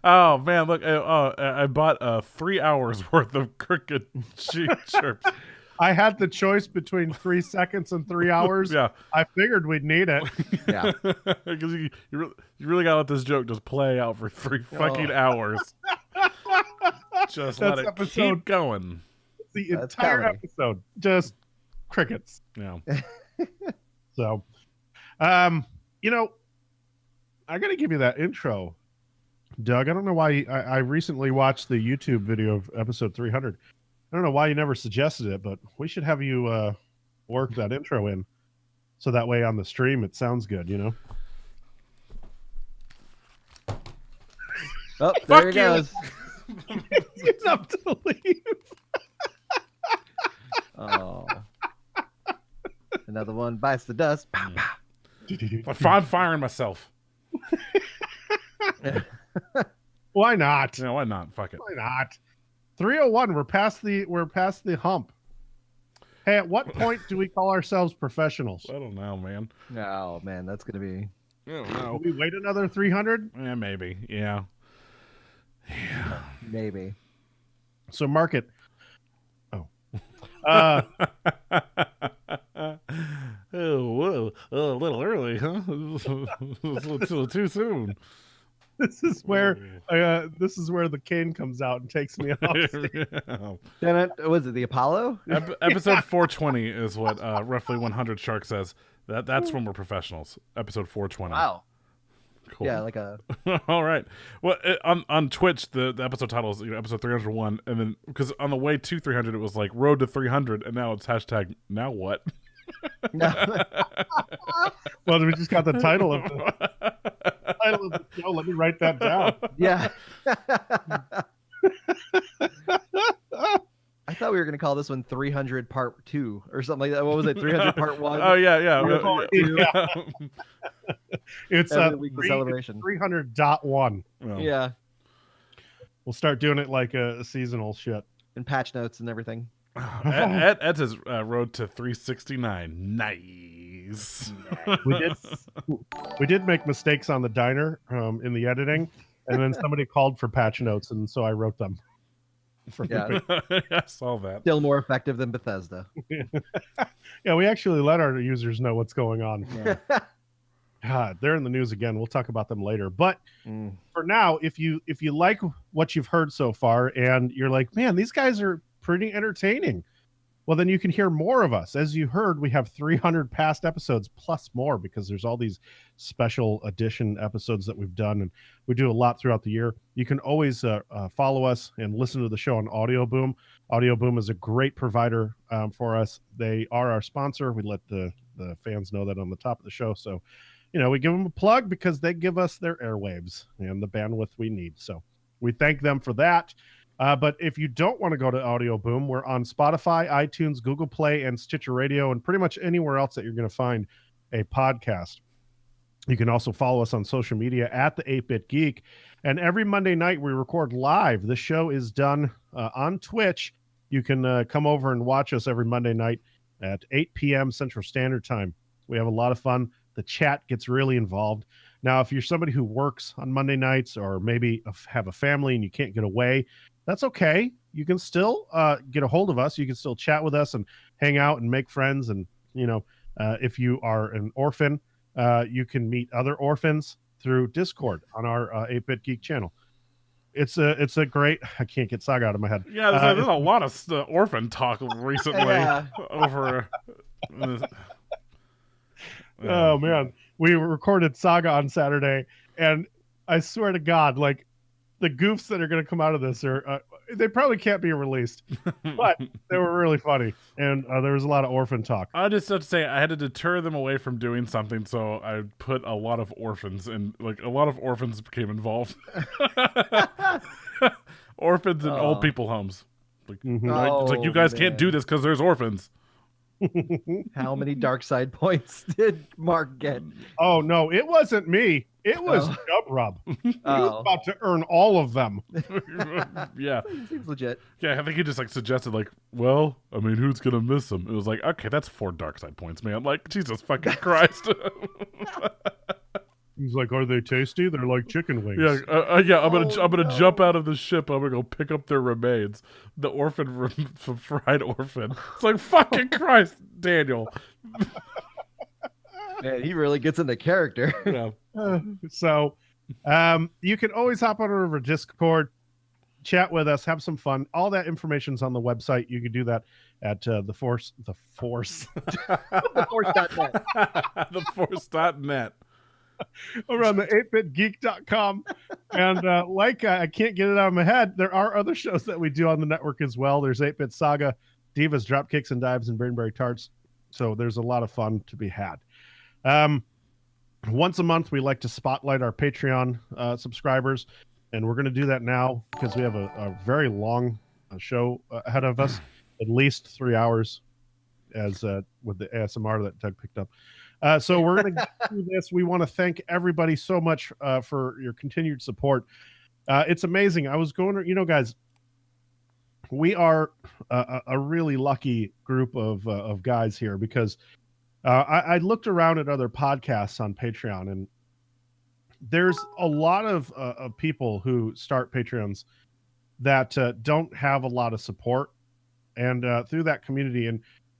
Oh man, look! I bought 3 hours worth of cricket chirps. I had the choice between 3 seconds and 3 hours. Yeah, I figured we'd need it. Yeah. because you really gotta let this joke just play out for 3 fucking hours. Just let it keep going. The That's entire comedy. episode, just crickets. Yeah. So, you know, I got to give you that intro, Doug. I don't know why I recently watched the YouTube video of episode 300. I don't know why you never suggested it, but we should have you work that intro in, so that way on the stream it sounds good. You know. Oh, there Fuck he you. goes. It's up to leave. Oh. Another one bites the dust. Pow, pow. I'm firing myself. Why not? You know, why not? Fuck it. Why not? 301. We're past the hump. Hey, at what point do we call ourselves professionals? I don't know, man. Oh, man, that's going to be... I don't know. Do we wait another 300? Yeah, maybe. Yeah. Yeah. Maybe. So mark it. Oh. Oh, whoa. A little early, huh? A little too soon. This is where the cane comes out and takes me off. Was it the Apollo? Episode 420 is what roughly 100 Shark says. That's when we're professionals. Episode 420. Wow. Cool. Yeah, like a... All right. Well, on Twitch, the episode title is episode 301, and then because on the way to 300, it was like Road to 300, and now it's hashtag Now What? Well, we just got the title of the show. Let me write that down. Yeah. I thought we were going to call this one 300 Part 2 or something like that. What was it? 300 Part 1? Oh, yeah. Yeah. It's Every week of celebration. 300.1. Well, Yeah. We'll start doing it like a seasonal shit. And patch notes and everything. Ed says Road to 369. Nice. We did make mistakes on the diner in the editing, and then somebody called for patch notes, and so I wrote them. Yeah. I saw that. Still more effective than Bethesda. Yeah, we actually let our users know what's going on. Yeah. God, they're in the news again. We'll talk about them later. But Mm. for now, if you like what you've heard so far and you're like, man, these guys are pretty entertaining, well, then you can hear more of us. As you heard, we have 300 past episodes plus more because there's all these special edition episodes that we've done, and we do a lot throughout the year. You can always follow us and listen to the show on Audio Boom. Audio Boom is a great provider for us. They are our sponsor. We let the fans know that on the top of the show. So, we give them a plug because they give us their airwaves and the bandwidth we need. So we thank them for that. But if you don't want to go to Audio Boom, we're on Spotify, iTunes, Google Play, and Stitcher Radio, and pretty much anywhere else that you're going to find a podcast. You can also follow us on social media at the 8-Bit Geek. And every Monday night we record live. The show is done on Twitch. You can come over and watch us every Monday night at 8 p.m. Central Standard Time. We have a lot of fun. The chat gets really involved. Now, if you're somebody who works on Monday nights or maybe have a family and you can't get away, that's okay. You can still get a hold of us. You can still chat with us and hang out and make friends. And, if you are an orphan, you can meet other orphans through Discord on our 8-Bit Geek channel. It's a great... I can't get Saga out of my head. Yeah, there's a lot of orphan talk recently over... Oh, man. We recorded Saga on Saturday, and I swear to God, like, the goofs that are going to come out of this are... they probably can't be released, but they were really funny, and there was a lot of orphan talk. I just have to say, I had to deter them away from doing something, so I put a lot of orphans, and a lot of orphans became involved. Orphans in old people homes. It's like, you guys can't do this because there's orphans. How many dark side points did Mark get? Oh, no, it wasn't me. It was Jubrub. He was about to earn all of them. Yeah. Seems legit. Yeah, I think he just suggested well, I mean, who's going to miss him? It was like, okay, that's 4 dark side points, man. Like, Jesus fucking Christ. He's like, are they tasty? They're like chicken wings. Yeah. I'm gonna no. jump out of the ship. I'm gonna go pick up their remains. The orphan, fried orphan. It's like fucking Christ, Daniel. Man, he really gets into character. Yeah. So you can always hop on over to Discord, chat with us, have some fun. All that information's on the website. You can do that at the force Theforce.net. Theforce.net. over on the 8bitgeek.com. And I can't get it out of my head, there are other shows that we do on the network as well. There's 8-Bit Saga, Divas, Dropkicks and Dives, and Brainberry Tarts. So there's a lot of fun to be had. Once a month, we like to spotlight our Patreon subscribers, and we're going to do that now because we have a very long show ahead of us, at least 3 hours, as with the ASMR that Doug picked up. So we're going to get through this. We want to thank everybody so much for your continued support. It's amazing. I was going, guys, we are a really lucky group of guys here because I looked around at other podcasts on Patreon, and there's a lot of people who start Patreons that don't have a lot of support, and through that community,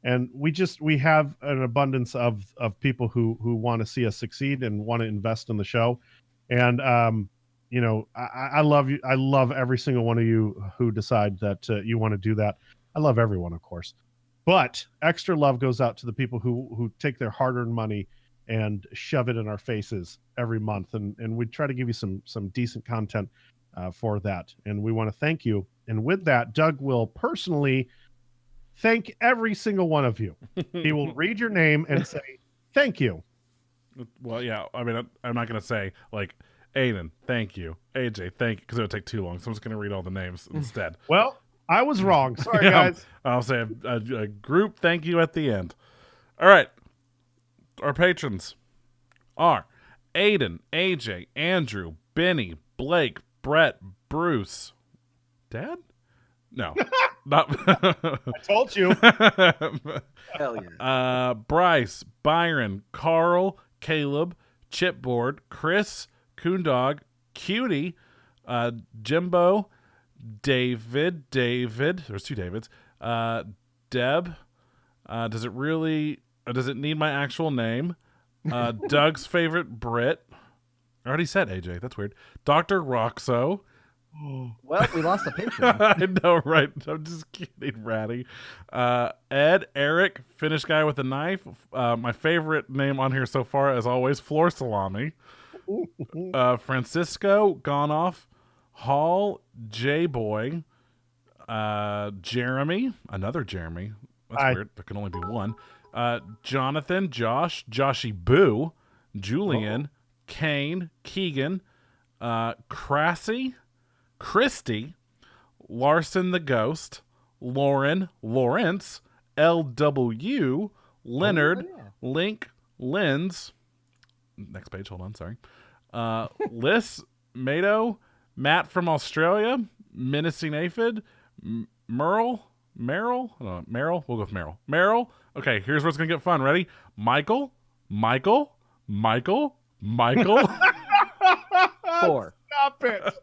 and we have an abundance of people who want to see us succeed and want to invest in the show, and I love you. I love every single one of you who decide that you want to do that. I love everyone, of course. But extra love goes out to the people who take their hard-earned money and shove it in our faces every month. And we try to give you some decent content for that. And we want to thank you. And with that, Doug will personally thank every single one of you. He will read your name and say, thank you. Well, yeah. I mean, I'm not going to say, like, Aiden, thank you. AJ, thank you, because it would take too long. So I'm just going to read all the names instead. Well, I was wrong. Sorry, guys. I'll say a group thank you at the end. All right. Our patrons are Aiden, AJ, Andrew, Benny, Blake, Brett, Bruce. Dad? No. Not. I told you. Hell yeah. Bryce, Byron, Carl, Caleb, Chipboard, Chris, Coondog, Cutie, Jimbo, David, there's two Davids, Deb, does it need my actual name? Doug's favorite Brit. I already said AJ, that's weird. Dr. Roxo. Well, we lost a patron. I know, right? I'm just kidding, Ratty. Ed, Eric, Finnish guy with a knife. My favorite name on here so far, as always, Floor Salami. Francisco, Gone Off, Hall, J-Boy, Jeremy, another Jeremy. That's weird. There can only be one. Jonathan, Josh, Joshy Boo, Julian, Kane, Keegan, Crassy, Christy, Larson the Ghost, Lauren, Lawrence, LW, Leonard, Link, Linz. Next page, hold on, sorry. Liz, Mato, Matt from Australia, Menacing Aphid, Meryl, we'll go with Meryl. Meryl, okay, here's where it's going to get fun. Ready? Michael. 4. Stop it.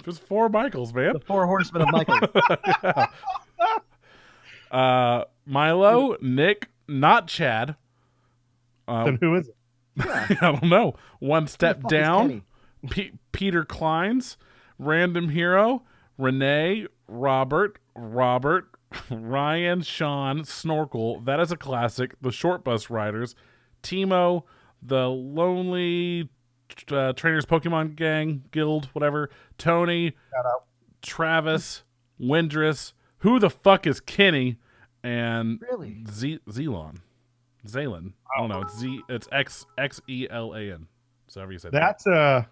There's 4 Michaels, man. The 4 horsemen of Michael. Yeah. Milo, Nick, not Chad. Then who is it? I don't know. One Step Who the fuck Down, is Peter Kleins, Random Hero, Renee, Robert, Ryan, Sean, Snorkel, That Is a Classic, The Short Bus Riders, Timo, The Lonely Trainers Pokemon Gang, Guild, whatever, Tony, Travis, Windress, Who the Fuck is Kenny, and Really? Zelan. I don't know. It's Xelan. So however you say That's Zelia.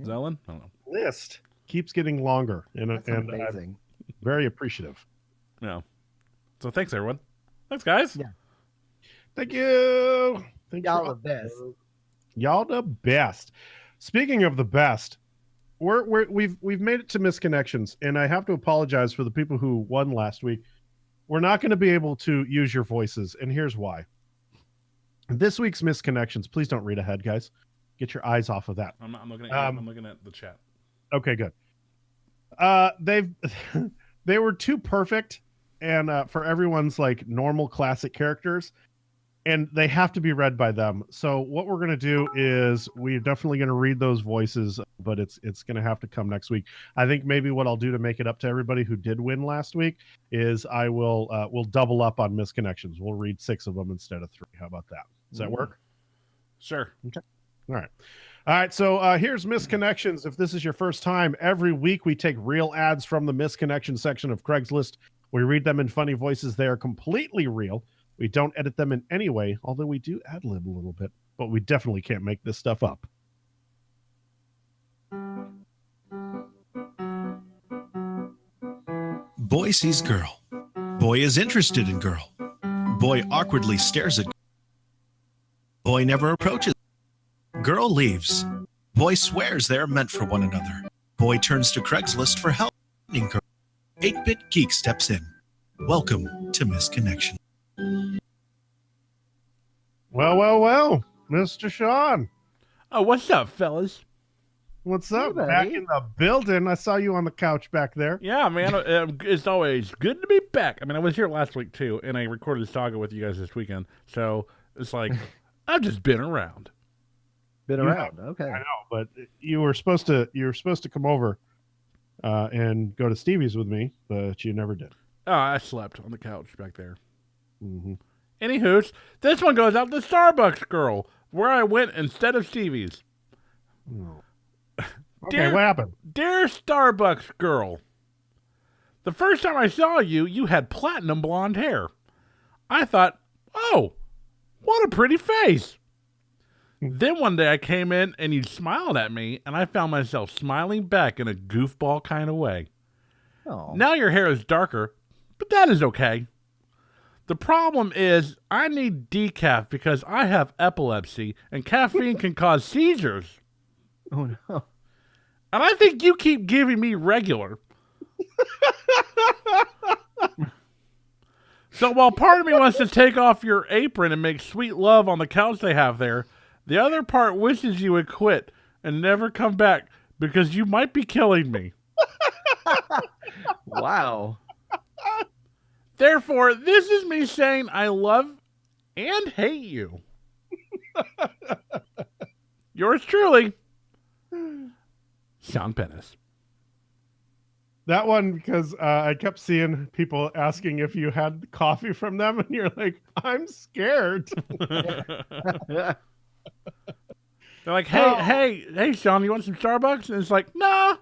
Zelan? I don't know. list keeps getting longer, and That's amazing. I'm very appreciative. Yeah. So thanks everyone. Thanks guys. Yeah. Thank you. Thank Y'all you. the best. Y'all the best. Speaking of the best, we've made it to Misconnections, and I have to apologize for the people who won last week. We're not going to be able to use your voices, and here's why. This week's Misconnections, please don't read ahead, guys. Get your eyes off of that. I'm looking at the chat. Okay, good. They've they were too perfect and for everyone's like normal classic characters, and they have to be read by them. So what we're gonna do is we're definitely gonna read those voices, but it's gonna have to come next week. I think maybe what I'll do to make it up to everybody who did win last week is I will we'll double up on misconnections. We'll read 6 of them instead of 3. How about that? Does that work? Sure. Okay. All right. So here's misconnections. If this is your first time, every week we take real ads from the misconnection section of Craigslist. We read them in funny voices. They are completely real. We don't edit them in any way, although we do ad-lib a little bit, but we definitely can't make this stuff up. Boy sees girl. Boy is interested in girl. Boy awkwardly stares at girl. Boy never approaches. Girl leaves. Boy swears they're meant for one another. Boy turns to Craigslist for help. 8-Bit Geek steps in. Welcome to Misconnection. Well, Mr. Sean. Oh, what's up, fellas? What's up? Hey, Back buddy. in the building. I saw you on the couch back there. Yeah, man, it's always good to be back. I mean, I was here last week too, and I recorded Saga with you guys this weekend. So it's like I've just been around. Been You around. Okay. I know, but you were supposed to come over and go to Stevie's with me, but you never did. Oh, I slept on the couch back there. Mm-hmm. Anywho's, this one goes out to Starbucks girl, where I went instead of Stevie's. Oh. Okay, Dear- what happened? Dear Starbucks girl, the first time I saw you, you had platinum blonde hair. I thought, oh, what a pretty face. Then one day I came in and you smiled at me, and I found myself smiling back in a goofball kind of way. Oh. Now your hair is darker, but that is okay. The problem is I need decaf because I have epilepsy and caffeine can cause seizures. Oh no. And I think you keep giving me regular. So while part of me wants to take off your apron and make sweet love on the couch they have there, the other part wishes you would quit and never come back because you might be killing me. Wow. Therefore, this is me saying I love and hate you. Yours truly, Sean Pennis. That one, because I kept seeing people asking if you had coffee from them, and you're like, I'm scared. They're like, hey, Sean, you want some Starbucks? And it's like, nah.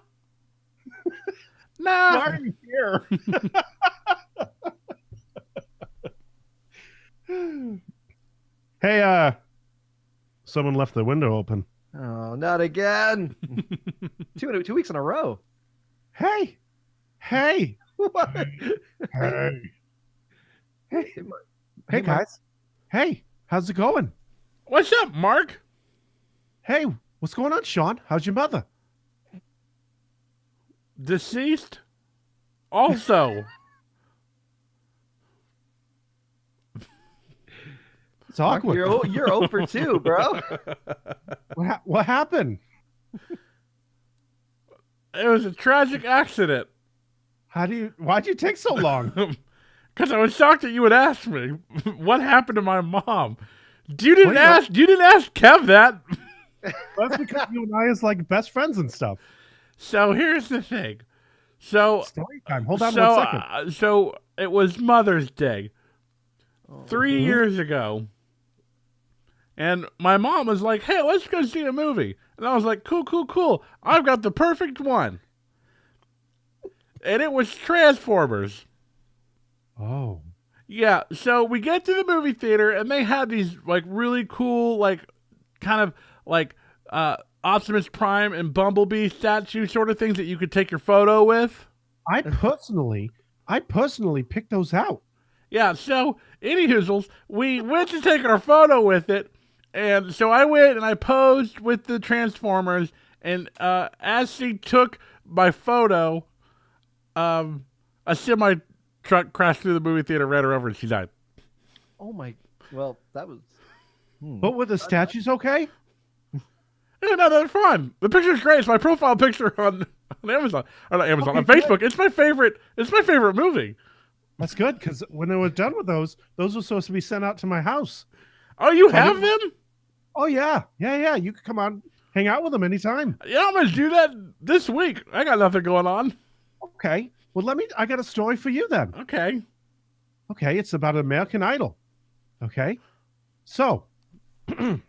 Why are you here? Hey, someone left the window open. Oh, not again. 2 weeks in a row. Hey, What? hey, Hey, hey, guys. Hey, how's it going? What's up, Mark? Hey, what's going on, Sean? How's your mother? Deceased? Also. It's awkward. You're 0 for 2, bro. What happened? It was a tragic accident. Why'd you take so long? Because I was shocked that you would ask me what happened to my mom. You didn't ask Kev that. That's because you and I is like best friends and stuff. So here's the thing. So Story time. Hold on 1 second. So it was Mother's Day 3 Mhm. years ago. And my mom was like, hey, let's go see a movie. And I was like, cool. I've got the perfect one. And it was Transformers. Oh. Yeah, so we get to the movie theater, and they had these, like, really cool, like, kind of, like, Optimus Prime and Bumblebee statue sort of things that you could take your photo with. I personally picked those out. Yeah, so, anywho, we went to take our photo with it, and so I went and I posed with the Transformers, and as she took my photo, a semi truck crashed through the movie theater, ran her over, and she died. Oh my. Well, that was. But were the statues okay? Yeah, no, they're fun. The picture's great. It's my profile picture on Amazon. Or not Amazon, on Facebook. It's my favorite. It's my favorite movie. That's good, because when I was done with those were supposed to be sent out to my house. Oh, you have them? Oh yeah. You can come on, hang out with them anytime. Yeah, I'm gonna do that this week. I got nothing going on. Okay. Well, I got a story for you then. Okay. Okay, it's about American Idol. Okay. So, you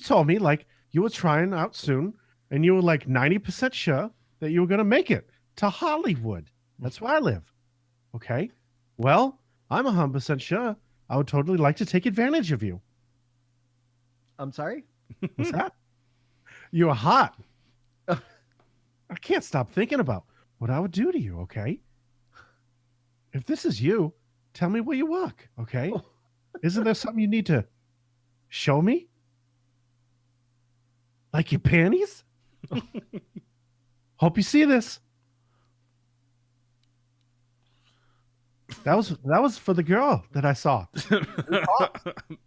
told me like you were trying out soon and you were like 90% sure that you were going to make it to Hollywood. That's where I live. Okay. Well, I'm 100% sure I would totally like to take advantage of you. I'm sorry? What's that? You are hot. I can't stop thinking about what I would do to you, okay? If this is you, tell me where you work, okay? Isn't there something you need to show me? Like your panties? Hope you see this. That was for the girl that I saw.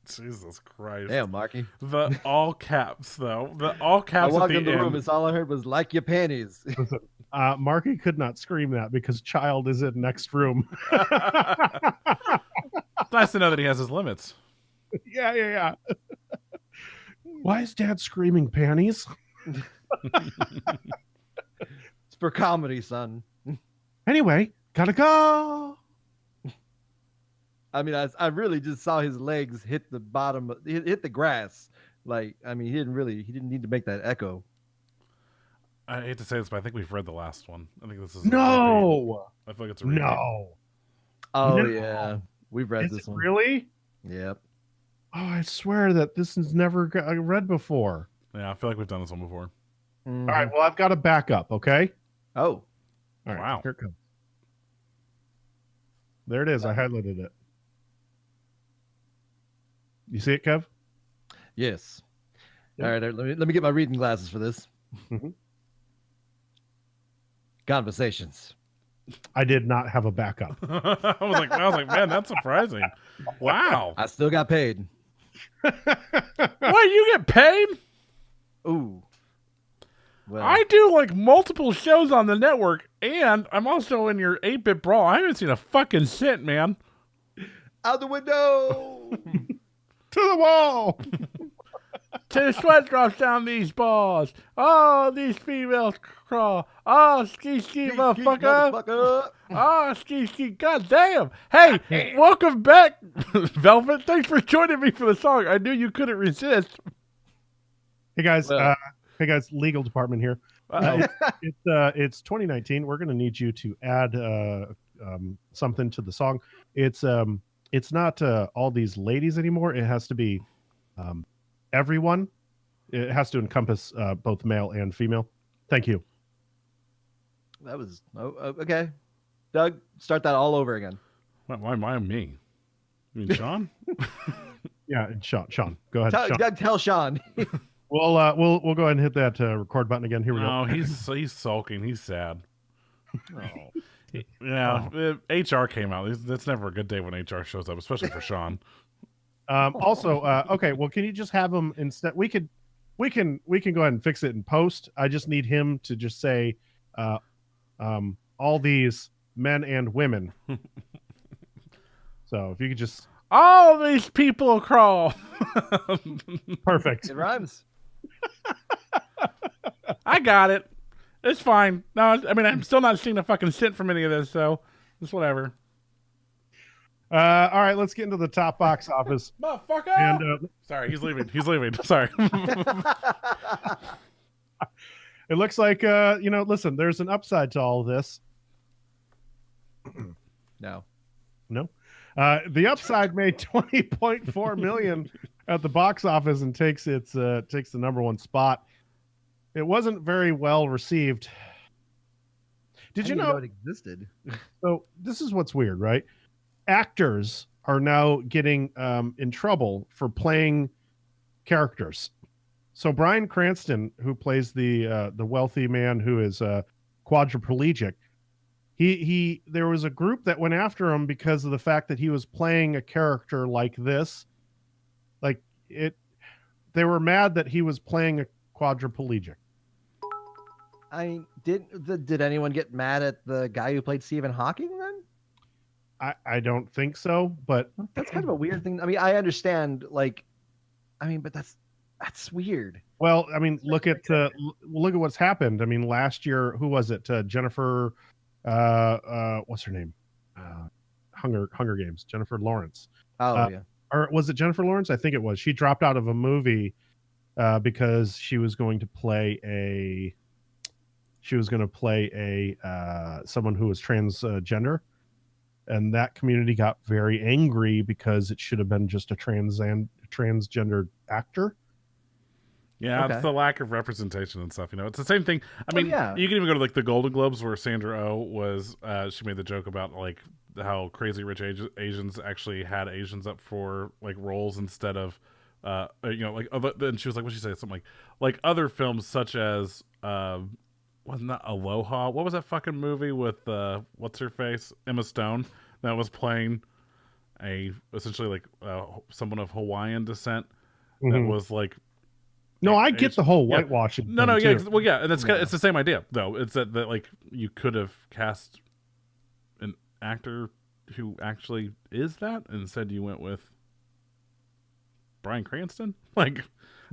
Jesus Christ. Damn, Marky. The all caps, though. The all I caps at walked the in the end. room and all I heard was like your panties. Marky could not scream that because child is in next room. It's nice to know that he has his limits. Yeah. Why is Dad screaming panties? It's for comedy, son. Anyway, gotta go. I mean, I really just saw his legs hit the bottom, hit the grass. Like, I mean, he didn't need to make that echo. I hate to say this, but I think we've read the last one. I think this is No. I feel like it's a repeat. No. Oh No. yeah, we've read Is this it one. really? Yep. Oh, I swear that this has never read before. Yeah, I feel like we've done this one before. Mhm. All right, well, I've got a backup, okay? Oh, All right, Wow. here it comes. There it is. I highlighted it. You see it, Kev? yes. Yep. All right, let me get my reading glasses for this. Mhm. Conversations. I did not have a backup. I was like, man, that's surprising. Wow. I still got paid. What, you get paid? Ooh. Well, I do like multiple shows on the network, and I'm also in your 8-bit brawl. I haven't seen a fucking cent, man. out the window. To the wall. Till the sweat drops down these balls. Oh, these females crawl. Oh, ski, motherfucker. Oh, ski. God damn. Hey, welcome back, Velvet. Thanks for joining me for the song. I knew you couldn't resist. Hey guys, Well. legal department here. It's 2019. We're going to need you to add something to the song. It's not all these ladies anymore. It has to be everyone. It has to encompass both male and female. Thank you. That was okay. Doug, start that all over again. Why me? You mean Sean? Yeah, and Sean, go ahead. Sean. Doug, tell Sean. We'll go ahead and hit that record button again. Here we No, go. he's sulking. He's sad. Oh. Yeah, HR came out. That's never a good day when HR shows up, especially for Sean. Also, okay. Well, can you just have him instead? We can go ahead and fix it in post. I just need him to just say, all these men and women. So if you could just All these people crawl. perfect. It rhymes. I got it. It's fine. No, I mean, I'm still not seeing a fucking cent from any of this, so it's whatever. All right, let's get into the top box office. Motherfucker! And Sorry, he's leaving. He's leaving. Sorry. it looks like listen, there's an upside to all of this. No. No. The upside made 20.4 million at the box office and takes the number one spot. It wasn't very well received. Did you know it existed? So this is what's weird, right? Actors are now getting in trouble for playing characters. So Bryan Cranston, who plays the wealthy man who is quadriplegic, he there was a group that went after him because of the fact that he was playing a character like this. Like they were mad that he was playing a quadriplegic. Did anyone get mad at the guy who played Stephen Hawking then? I don't think so, but That's kind of a weird thing. I mean, I understand, like, but that's weird. well, I mean, look at what's happened. I mean, last year, who was it? Jennifer, what's her name? Hunger Games. Jennifer Lawrence. Oh yeah. Or was it Jennifer Lawrence? I think it was. She dropped out of a movie because she was going to play a someone who was transgender, and that community got very angry because it should have been just a transgender actor. Yeah, Okay. it's the lack of representation and stuff. It's the same thing. I mean, yeah. you can even go to like the Golden Globes where Sandra Oh was. She made the joke about like how Crazy Rich Asians actually had Asians up for like roles instead of, like other. And she was like, what did she say? Something like other films such as wasn't that Aloha? What was that fucking movie with what's her face, Emma Stone, that was playing essentially like someone of Hawaiian descent that was like. No, I get the whole Yeah. whitewashing. No, thing, yeah, too. well, yeah, and it's the same idea though. It's that like you could have cast an actor who actually is that, and instead you went with Bryan Cranston. Like,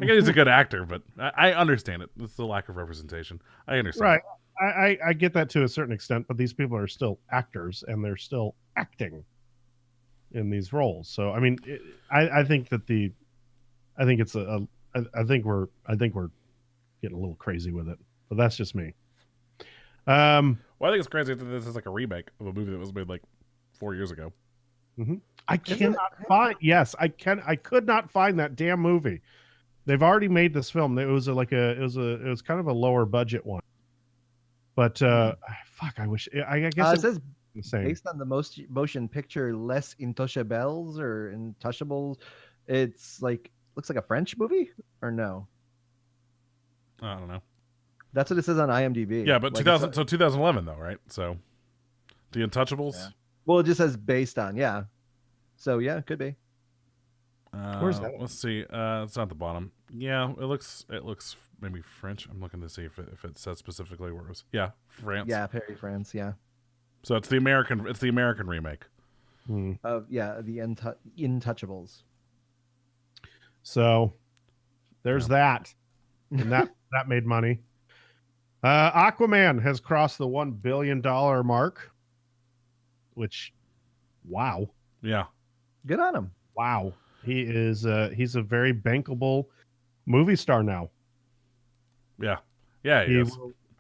I guess he's a good actor, but I understand it. It's the lack of representation. I understand. Right. I get that to a certain extent, but these people are still actors and they're still acting in these roles. So I mean, I think we're getting a little crazy with it, but that's just me. Well, I think it's crazy that this is like a remake of a movie that was made like 4 years ago. I cannot find. Yes, I could not find that damn movie. They've already made this film. It was kind of a lower budget one, but fuck, I wish. I guess It says the same. based on the motion picture Les Intouchables or Intouchables. It's like looks like a French movie or no? I don't know. That's what it says on IMDb. Yeah, but like 2011 though, right? So, The Untouchables. Yeah. Well, it just says based on, yeah. So yeah, it could be. Where's that? Let's see. It's not the bottom. Yeah, it looks maybe French. I'm looking to see if it says specifically where it was. Yeah, France. Yeah, Paris, France. Yeah. So it's the American remake. The Intouchables. So there's that, and that made money. Aquaman has crossed the $1 billion mark, which, wow. Yeah. Good on him. Wow. He's a very bankable movie star now. Yeah. Yeah,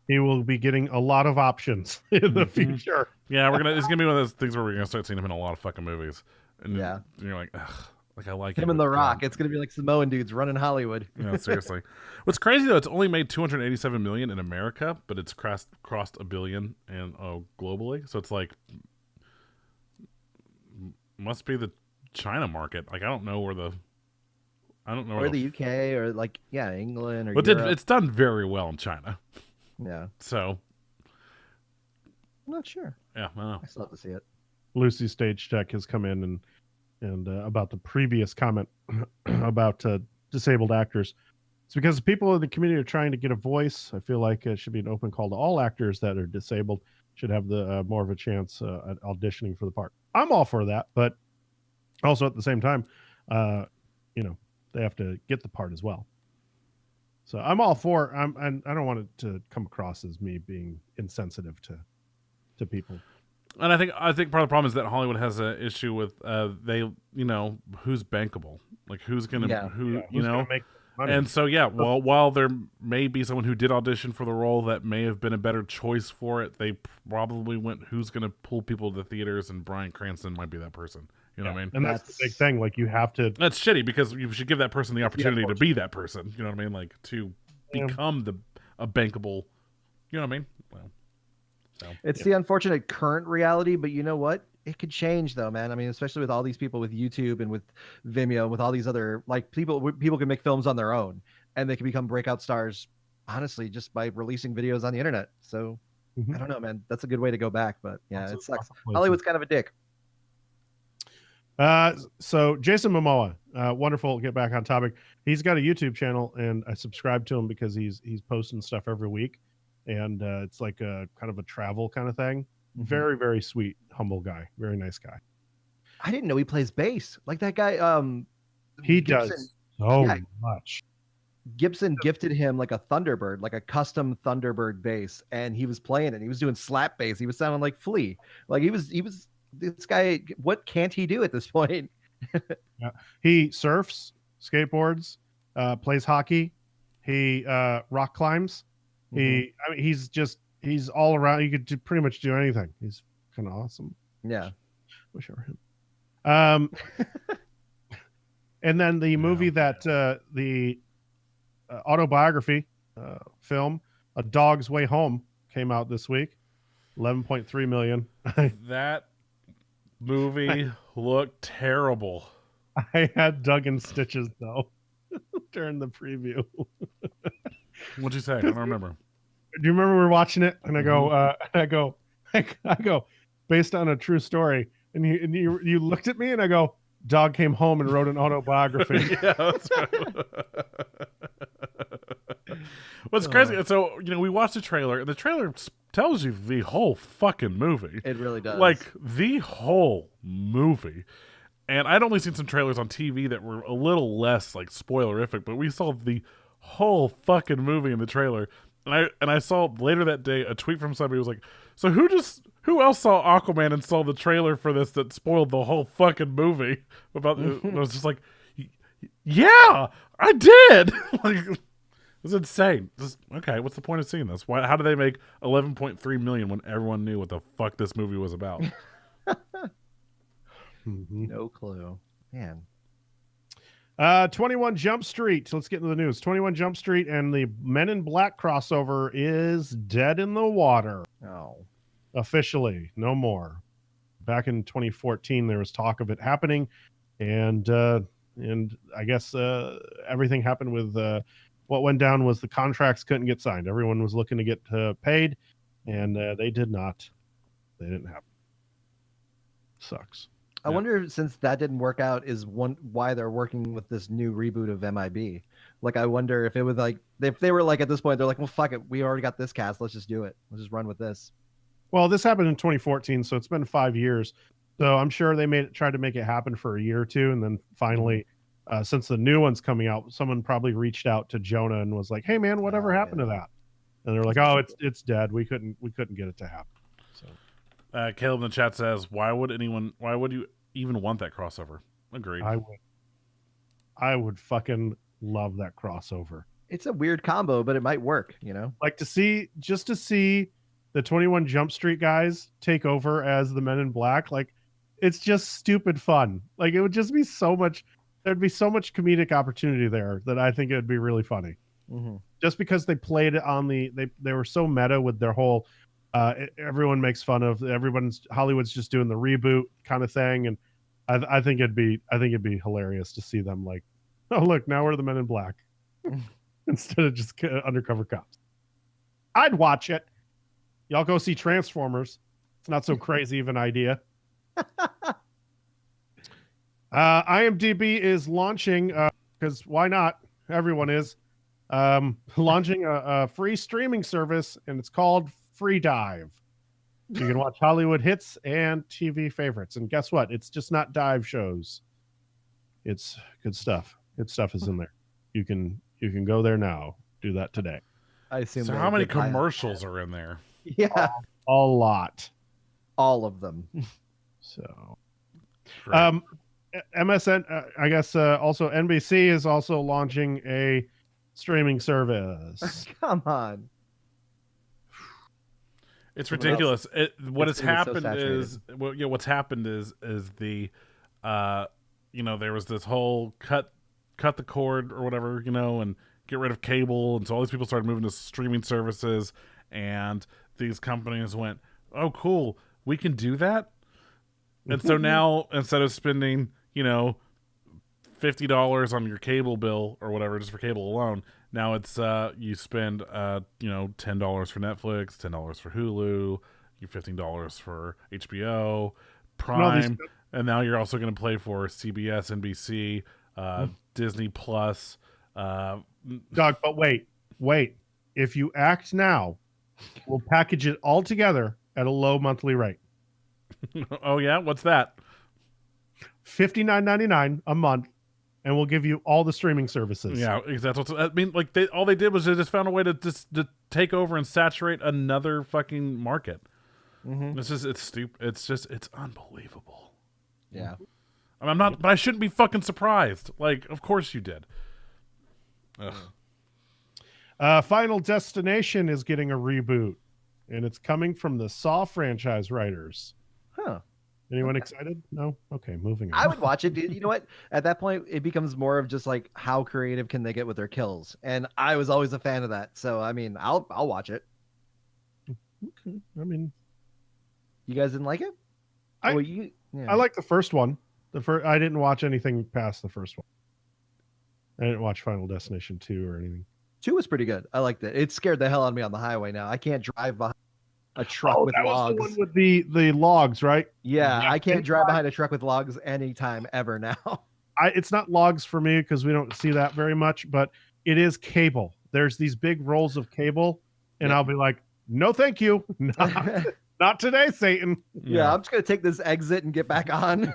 he will be getting a lot of options in the future. Yeah, it's gonna be one of those things where we're gonna start seeing him in a lot of fucking movies. And Yeah. you're like, ugh, like I like Him and The Rock. It's gonna be like Samoan dudes running Hollywood. Yeah, seriously. What's crazy though, it's only made $287 million in America, but it's crossed $1 billion and globally. So it's like must be the China market. Like I don't know where the Or the UK or like England or but Europe. it's done very well in China. Yeah. So I'm not sure. yeah, I don't know. I still have to see it. Lucy Stage Tech has come in and about the previous comment about disabled actors. It's because people in the community are trying to get a voice. I feel like it should be an open call to all actors that are disabled should have the more of a chance at auditioning for the part. I'm all for that, but also at the same time, they have to get the part as well. So I'm all for. and I don't want it to come across as me being insensitive to people. And I think part of the problem is that Hollywood has an issue with who's bankable, like who's gonna Gonna make money? and so while there may be someone who did audition for the role that may have been a better choice for it, they probably went who's gonna pull people to the theaters, and Bryan Cranston might be that person. You know what I mean? And that's the big thing. Like you have to. That's shitty because you should give that person the opportunity to be that person. You know what I mean? Like to become a bankable. You know what I mean? Well, It's the unfortunate current reality, but you know what? It could change though, man. I mean, especially with all these people with YouTube and with Vimeo, with all these other like people can make films on their own and they can become breakout stars, honestly, just by releasing videos on the internet. So I don't know, man. That's a good way to go back, but yeah, it sucks. Hollywood's kind of a dick. So Jason Momoa, wonderful. Get back on topic. He's got a YouTube channel, and I subscribe to him because he's posting stuff every week, and it's like a kind of a travel kind of thing. Very, very sweet, humble guy. Very nice guy. I didn't know he plays bass. Like that guy. He Gibson, does so yeah. much. Gibson gifted him like a Thunderbird, like a custom Thunderbird bass, and he was playing it. He was doing slap bass. He was sounding like Flea. Like he was. This guy. What can't he do at this point? Yeah. He surfs, skateboards, plays hockey. He rock climbs. I mean, he's all around. You could pretty much do anything. He's kind of awesome. Yeah. Wish I were him. And then the movie that the autobiography film, A Dog's Way Home, came out this week. 11.3 million. That movie looked terrible. I had Doug in stitches though during the preview. What'd you say? I don't remember. Do you remember we were watching it? And I go, I go, based on a true story. And you looked at me and I go, Dog came home and wrote an autobiography. Yeah, that's right. What's crazy? So, we watched the trailer, and the trailer tells you the whole fucking movie. It really does. Like, the whole movie. And I'd only seen some trailers on TV that were a little less, like, spoilerific, but we saw the whole fucking movie in the trailer. And I saw later that day a tweet from somebody who was like, so who else saw Aquaman and saw the trailer for this that spoiled the whole fucking movie? I was just like, yeah, I did. Like, it was insane. Okay, what's the point of seeing this? How did they make 11.3 million when everyone knew what the fuck this movie was about? No clue. Man. 21 Jump Street. Let's get into the news. 21 Jump Street and the Men in Black crossover is dead in the water. Oh. Officially, no more. Back in 2014, there was talk of it happening, and I guess everything happened with what went down was the contracts couldn't get signed. Everyone was looking to get paid, and they did not. They didn't happen. Sucks. I wonder, since that didn't work out, why they're working with this new reboot of MIB. Like, I wonder if it was like, if they were like, at this point, they're like, well, fuck it, we already got this cast, let's just do it. Let's just run with this. Well, this happened in 2014, so it's been 5 years. So I'm sure they tried to make it happen for a year or two, and then finally, since the new one's coming out, someone probably reached out to Jonah and was like, "Hey, man, whatever happened to that?" And they're like, "Oh, it's dead. We couldn't get it to happen." So, Caleb in the chat says, "Why would you even want that crossover?" Agreed. I would fucking love that crossover. It's a weird combo, but it might work. Like to see the 21 Jump Street guys take over as the Men in Black. Like, it's just stupid fun. Like, it would just be so much. There'd be so much comedic opportunity there that I think it would be really funny. Mm-hmm. Just because they played it on they were so meta with their whole. Everyone makes fun of Hollywood's just doing the reboot kind of thing, and I think it'd be hilarious to see them like, oh look, now we're the Men in Black instead of just undercover cops. I'd watch it. Y'all go see Transformers. It's not so crazy of an idea. IMDb is launching, because why not? Everyone is launching a free streaming service, and it's called Free Dive. You can watch Hollywood hits and TV favorites. And guess what? It's just not dive shows. It's good stuff. Good stuff is in there. You can go there now. Do that today. I assume. So how many commercials are in there? Yeah, a lot. All of them. So, Great. MSN, I guess, also NBC is also launching a streaming service. Come on. It's ridiculous. What's happened is the, there was this whole cut the cord or whatever, and get rid of cable, and so all these people started moving to streaming services, and these companies went, "Oh, cool, we can do that." And so now, instead of spending, $50 on your cable bill or whatever, just for cable alone, now it's you spend $10 for Netflix, $10 for Hulu, $15 for HBO, Prime, and now you're also going to play for CBS, NBC, Disney Plus. Doug, but wait. If you act now, we'll package it all together at a low monthly rate. Oh yeah, what's that? $59.99 a month, and we'll give you all the streaming services. Yeah, exactly. I mean, like all they did was they just found a way to to take over and saturate another fucking market. Mm-hmm. It's stupid. It's unbelievable. Yeah. I'm not, but I shouldn't be fucking surprised. Like, of course you did. Ugh. Final Destination is getting a reboot, and it's coming from the Saw franchise writers. Huh. Anyone excited? No? Okay, moving on. I would watch it, dude. You know what? At that point, it becomes more of just like how creative can they get with their kills, and I was always a fan of that. So I mean, I'll watch it. Okay. I mean, you guys didn't like it? I like the first one. I didn't watch anything past the first one. I didn't watch Final Destination 2 or anything. 2 was pretty good. I liked it. It scared the hell out of me on the highway. Now I can't drive behind a truck with logs. Was the one with the logs, right? Yeah, I can't drive behind a truck with logs anytime ever now. It's not logs for me because we don't see that very much, but it is cable. There's these big rolls of cable, and I'll be like, no, thank you. Not today, Satan. Yeah, I'm just going to take this exit and get back on.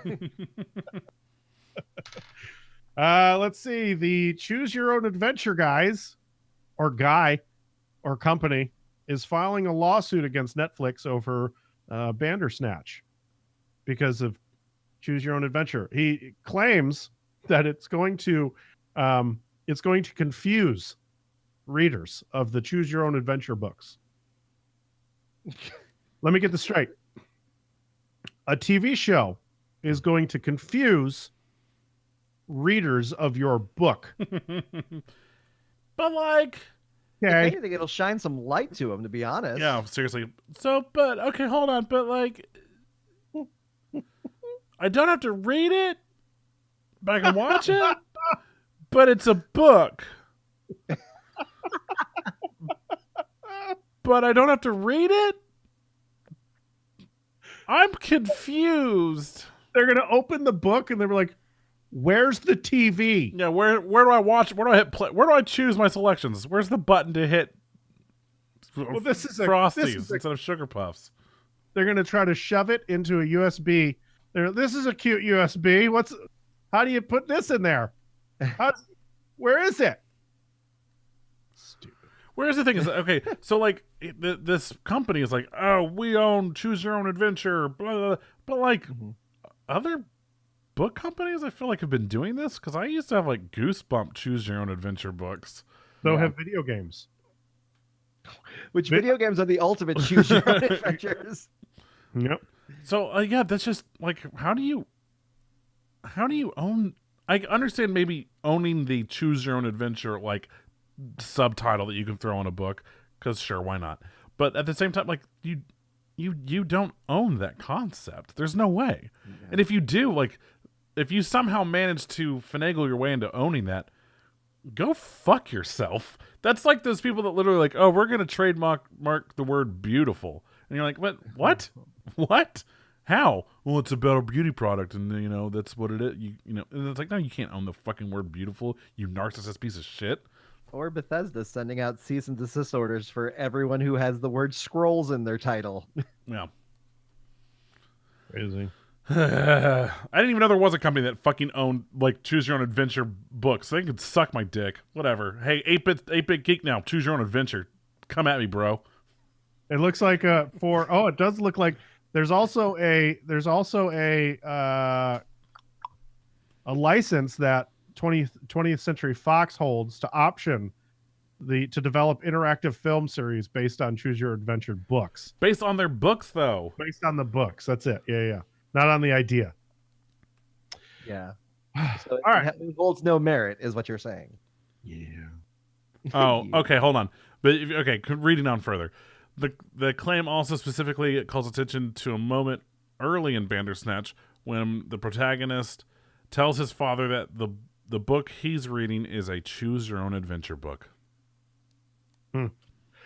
Let's see. The Choose Your Own Adventure guys or company is filing a lawsuit against Netflix over Bandersnatch because of Choose Your Own Adventure. He claims that it's going to confuse readers of the Choose Your Own Adventure books. Let me get this straight. A TV show is going to confuse readers of your book. But like, okay. I think it'll shine some light to them, to be honest. Yeah, seriously. So, but okay, hold on. But like, I don't have to read it, but I can watch it. But it's a book. But I don't have to read it. I'm confused. They're gonna open the book and they're like, "Where's the TV?" Yeah, where do I watch? Where do I hit play? Where do I choose my selections? Where's the button to hit? Well, this is Frosties instead of Sugar Puffs. They're gonna try to shove it into a USB. This is a cute USB. How do you put this in there? Where is it? Stupid. Where's the thing is okay, so like this company is like, oh, we own Choose Your Own Adventure, blah, blah, blah. But like other book companies, I feel like have been doing this because I used to have like Goosebump Choose Your Own Adventure books. They'll have video games. Which video games are the ultimate Choose Your Own Adventures? Yep. So yeah, that's just like how do you own? I understand maybe owning the Choose Your Own Adventure like subtitle that you can throw on a book because sure, why not? But at the same time, like you don't own that concept. There's no way. Yeah. And if you do, like if you somehow manage to finagle your way into owning that, go fuck yourself. That's like those people that literally like, oh, we're gonna trademark the word beautiful, and you're like, what? How? Well, it's about a beauty product, and you know that's what it is. You know, and it's like, no, you can't own the fucking word beautiful, you narcissist piece of shit. Or Bethesda sending out cease and desist orders for everyone who has the word scrolls in their title. Yeah. Crazy. I didn't even know there was a company that fucking owned like Choose Your Own Adventure books. They could suck my dick. Whatever. Hey, 8-bit Geek now. Choose Your Own Adventure. Come at me, bro. It looks like it does look like there's also a license that 20th Century Fox holds to option to develop interactive film series based on Choose Your Adventure books. Based on their books, though. Based on the books. That's it. Yeah. Not on the idea. Yeah. So all right. It holds no merit, is what you're saying. Yeah. Oh, okay. Hold on. But reading on further, the claim also specifically calls attention to a moment early in Bandersnatch when the protagonist tells his father that the book he's reading is a Choose Your Own Adventure book.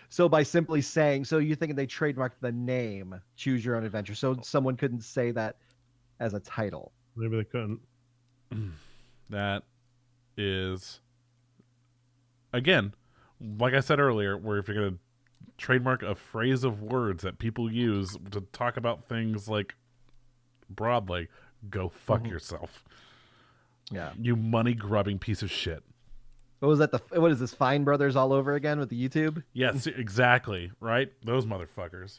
So by simply saying, so you're thinking they trademarked the name Choose Your Own Adventure, so someone couldn't say that as a title. Maybe they couldn't. That is, again, like I said earlier, where if you're going to trademark a phrase of words that people use to talk about things like broadly, go fuck yourself. Yeah. You money grubbing piece of shit. What was that? What is this? Fine Brothers all over again with the YouTube? Yes, exactly. Right? Those motherfuckers.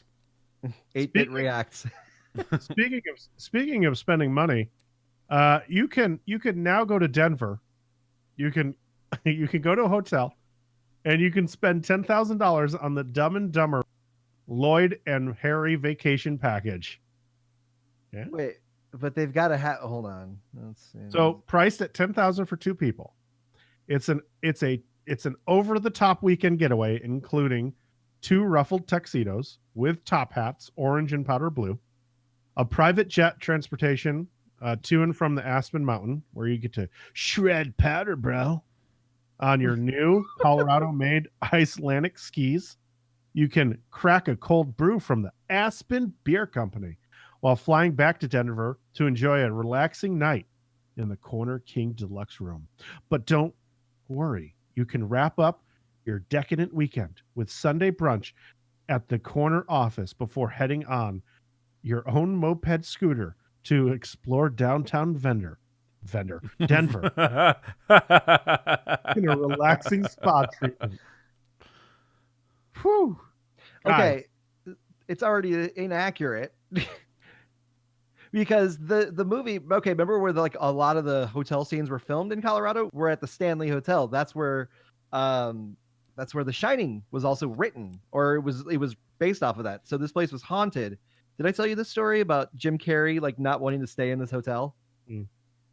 8-bit reacts. Speaking of spending money, you can now go to Denver. You can go to a hotel, and you can spend $10,000 on the Dumb and Dumber Lloyd and Harry vacation package. Yeah. Wait, but they've got to have. Hold on. Let's see. So priced at $10,000 for 2 people. It's an over the top weekend getaway, including 2 ruffled tuxedos with top hats, orange and powder blue, a private jet transportation to and from the Aspen Mountain, where you get to shred powder, bro, on your new Colorado-made Icelandic skis. You can crack a cold brew from the Aspen Beer Company while flying back to Denver to enjoy a relaxing night in the Corner King Deluxe Room. But don't worry, you can wrap up your decadent weekend with Sunday brunch at the corner office before heading on your own moped scooter to explore downtown Denver in a relaxing spa treatment. Whew. Okay, it's already inaccurate. Because the movie, okay, remember where a lot of the hotel scenes were filmed in Colorado? We're at the Stanley Hotel. That's where The Shining was also written, or it was based off of that. So this place was haunted. Did I tell you this story about Jim Carrey not wanting to stay in this hotel?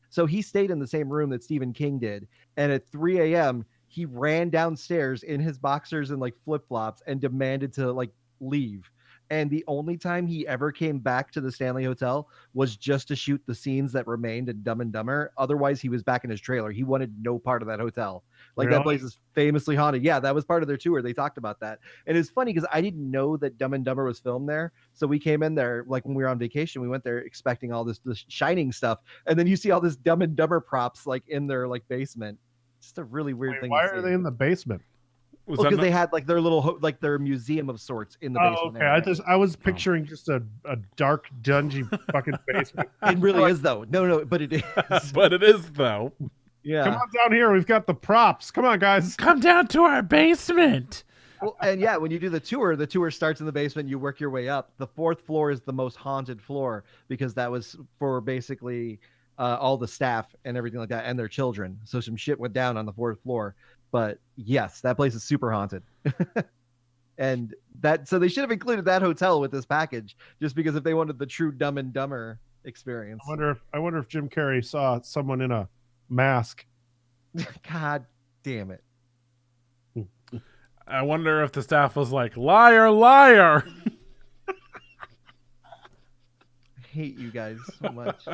So he stayed in the same room that Stephen King did, and at 3 a.m. he ran downstairs in his boxers and flip-flops and demanded to leave. And the only time he ever came back to the Stanley Hotel was just to shoot the scenes that remained in Dumb and Dumber. Otherwise, he was back in his trailer. He wanted no part of that hotel. Really? That place is famously haunted. Yeah, that was part of their tour. They talked about that. And it's funny because I didn't know that Dumb and Dumber was filmed there. So we came in there, when we were on vacation, we went there expecting all this Shining stuff. And then you see all this Dumb and Dumber props in their basement. Just a really weird thing. Why are they in the basement? Because they had their little their museum of sorts in the basement. Okay. Area. I was picturing just a dark, dungy fucking basement. It really is though. No, but it is. But it is though. Yeah. Come on down here. We've got the props. Come on, guys. Come down to our basement. Well, and yeah, when you do the tour starts in the basement. You work your way up. The 4th floor is the most haunted floor because that was for basically all the staff and everything like that and their children. So some shit went down on the 4th floor. But yes, that place is super haunted. And so they should have included that hotel with this package just because if they wanted the true Dumb and Dumber experience. I wonder if Jim Carrey saw someone in a mask. God damn it. I wonder if the staff was like, liar, liar. I hate you guys so much.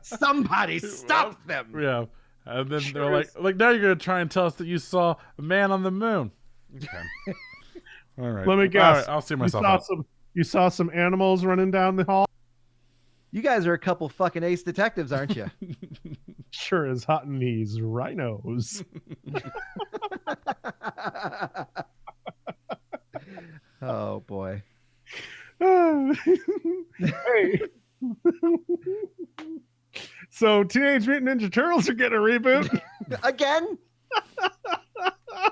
Somebody stop them. Yeah. And then they're like, now you're going to try and tell us that you saw a man on the moon. Okay. All right. Let me guess. All right, I'll see myself out. You saw some animals running down the hall? You guys are a couple fucking ace detectives, aren't you? Sure is hot in these rhinos. Oh, boy. Hey. So Teenage Mutant Ninja Turtles are getting a reboot. Again?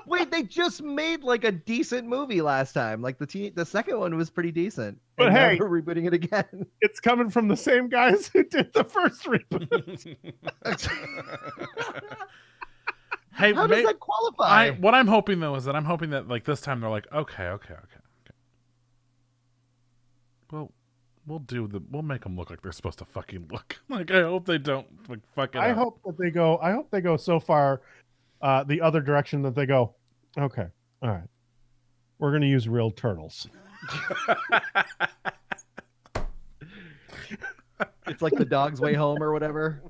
Wait, they just made a decent movie last time. The second one was pretty decent. But and hey, now we're rebooting it again. It's coming from the same guys who did the first reboot. Hey, how does that qualify? What I'm hoping though is that this time they're like, okay. Well, we'll make them look like they're supposed to fucking look. I hope they don't fuck it up. I hope they go so far the other direction that they go, okay, all right, we're going to use real turtles. It's like The Dog's Way Home or whatever.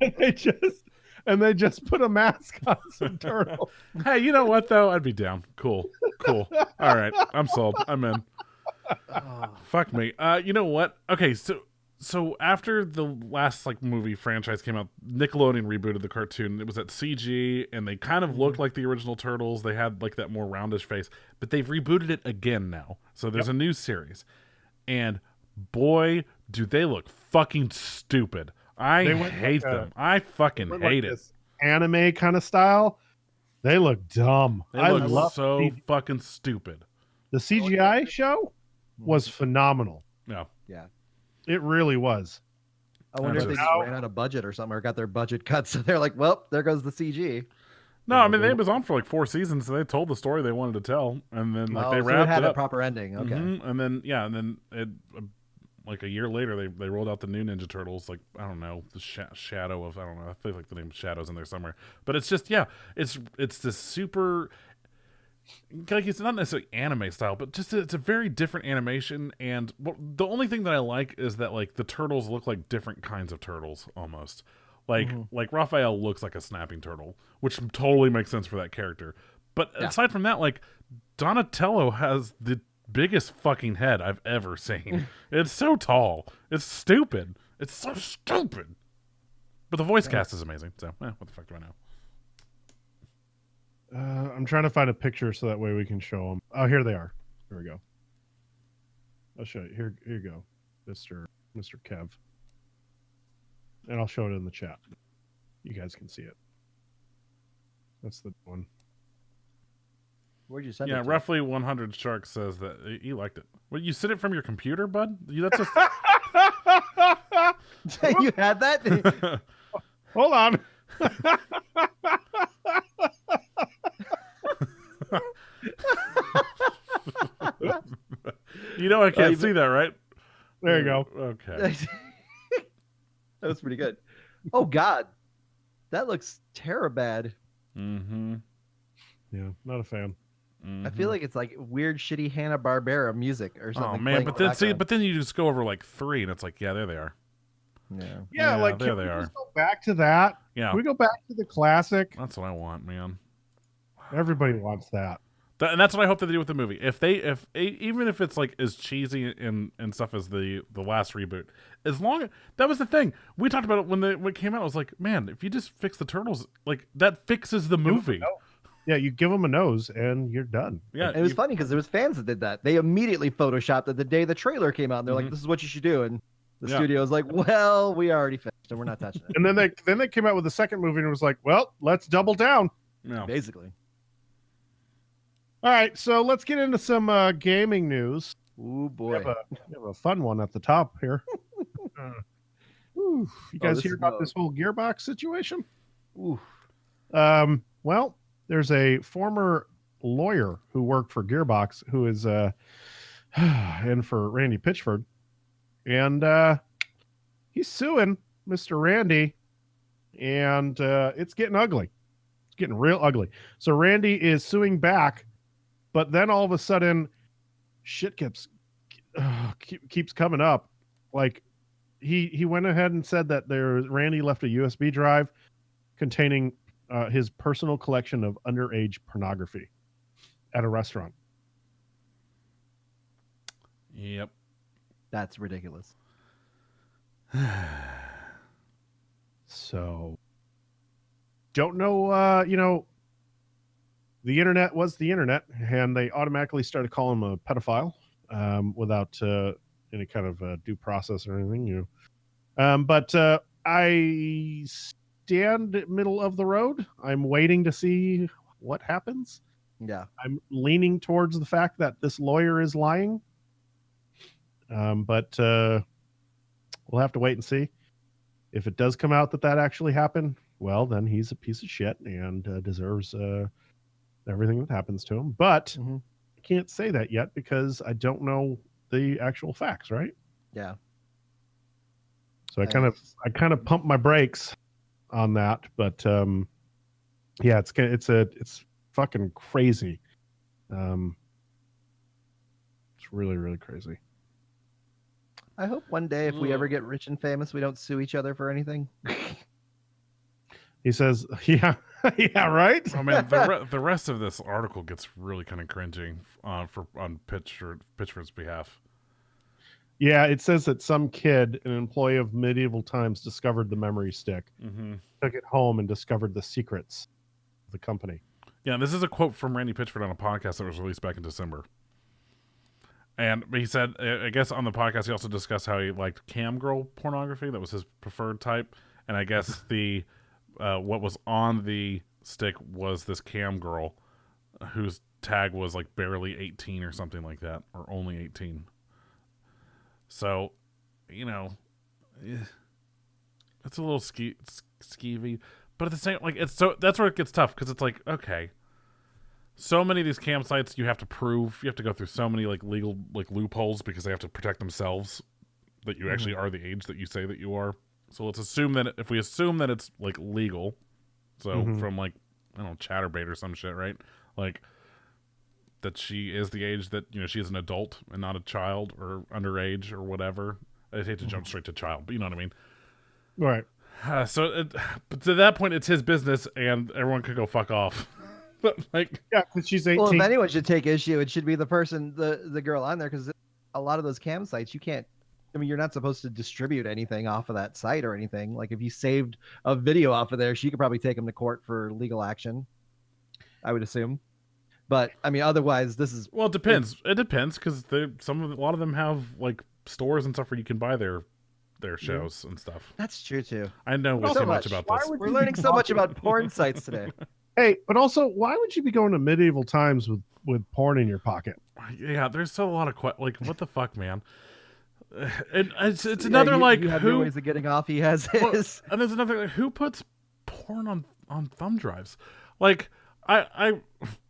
And they just put a mask on some turtle. Hey, you know what though? I'd be down. Cool. All right, I'm sold. I'm in. Fuck me. You know what? Okay, so So after the last like movie franchise came out, Nickelodeon rebooted the cartoon. It was at CG, and they kind of looked like the original Turtles. They had like that more roundish face, but they've rebooted it again now. So there's a new series, and boy, do they look fucking stupid. I hate them. I fucking hate it. This anime kind of style. They look dumb. They look so fucking stupid. The CGI show was phenomenal. Yeah. Yeah. It really was. I wonder if they just ran out of budget or something, or got their budget cut, so they're like, "Well, there goes the CG." No, I mean, it was on for like 4 seasons, so they told the story they wanted to tell, and then like they wrapped it had it a up. proper ending. Okay. And then it like a year later they rolled out the new Ninja Turtles. Like I don't know, the Shadow of I don't know. I feel like the name Shadow's in there somewhere, but it's just it's this super. Like it's not necessarily anime style, but just it's a very different animation. And the only thing that I like is that like the turtles look like different kinds of turtles almost. Like Raphael looks like a snapping turtle, which totally makes sense for that character. But aside from that, like Donatello has the biggest fucking head I've ever seen. It's so tall. It's stupid. It's so stupid. But the voice cast is amazing. So what the fuck do I know? I'm trying to find a picture so that way we can show them. Oh, here they are. Here we go. I'll show you. Here you go, Mr. Kev. And I'll show it in the chat. You guys can see it. That's the one. Where'd you send it? Yeah, to? roughly 100 Shark says that he liked it. Well, you sent it from your computer, bud? That's just... You had that? Hold on. You know I can't see that, right? There you go. Okay. That was pretty good. Oh God, that looks bad. Mm-hmm. Yeah, not a fan. Mm-hmm. I feel like it's like weird, shitty Hanna-Barbera music or something. Oh man, but then you just go over like 3, and it's like, yeah, there they are. Yeah, like there can they we are. just go back to that? Yeah, Can we go back to the classic? that's what I want, man. Everybody wants that. And that's what I hope that they do with the movie. Even if it's like as cheesy and stuff as the last reboot, that was the thing we talked about it when it came out. I was like, man, if you just fix the turtles, like that fixes the movie. Yeah, you give them a nose and you're done. Yeah, it was funny because there was fans that did that. They immediately photoshopped it the day the trailer came out. And they're like, "This is what you should do," and the studio was like, "Well, we already finished, and we're not touching it." And then they came out with the second movie and it was like, "Well, let's double down." Yeah. Basically. All right, so let's get into some gaming news. Ooh boy, we have a fun one at the top here. You guys hear about this whole Gearbox situation? Ooh. Well, there's a former lawyer who worked for Gearbox who is in for Randy Pitchford, and he's suing Mr. Randy, and it's getting ugly. It's getting real ugly. So Randy is suing back. But then all of a sudden, shit keeps coming up. Like he went ahead and said that Randy left a USB drive containing his personal collection of underage pornography at a restaurant. Yep. That's ridiculous. So, don't know. The internet was the internet, and they automatically started calling him a pedophile without any kind of due process or anything. But I stand middle of the road. I'm waiting to see what happens. Yeah, I'm leaning towards the fact that this lawyer is lying. But we'll have to wait and see. If it does come out that actually happened, well, then he's a piece of shit and deserves everything that happens to him. But I can't say that yet because I don't know the actual facts, right? Yeah. So I kind of pump my brakes on that, but yeah, it's fucking crazy. It's really, really crazy. I hope one day if we ever get rich and famous, we don't sue each other for anything. He says, yeah, yeah, right? I mean, the rest of this article gets really kind of cringing on Pitchford's behalf. Yeah, it says that some kid, an employee of Medieval Times, discovered the memory stick, took it home, and discovered the secrets of the company. Yeah, this is a quote from Randy Pitchford on a podcast that was released back in December. And he said, I guess on the podcast, he also discussed how he liked cam girl pornography. That was his preferred type. And I guess the what was on the stick was this cam girl whose tag was like barely 18 or something like that, or only 18. So, you know, it's a little skeevy, but at the same, like, it's so that's where it gets tough, because it's like, okay, so many of these campsites you have to go through so many like legal like loopholes because they have to protect themselves that you actually are the age that you say that you are. So let's assume that if we assume that it's like legal, so from like, I don't know, Chatterbait or some shit, right? Like that she is the age that, you know, she is an adult and not a child or underage or whatever. I'd hate to jump straight to child, but you know what I mean? Right. But to that point, it's his business, and everyone could go fuck off. But like, yeah, because she's 18. Well, if anyone should take issue, it should be the person, the girl on there, because a lot of those cam sites, you can't. I mean, you're not supposed to distribute anything off of that site or anything. Like if you saved a video off of there, she could probably take him to court for legal action, I would assume. But I mean, otherwise, this is well, it depends. It depends, because a lot of them have like stores and stuff where you can buy their shows and stuff. That's true too. I know way too much about this. We're learning so much about porn sites today. Hey, but also, why would you be going to Medieval Times with porn in your pocket? Yeah, there's still a lot of like, what the fuck, man. And it's another like, you have who your ways of getting off. He has his. Well, and there's another like, who puts porn on thumb drives? Like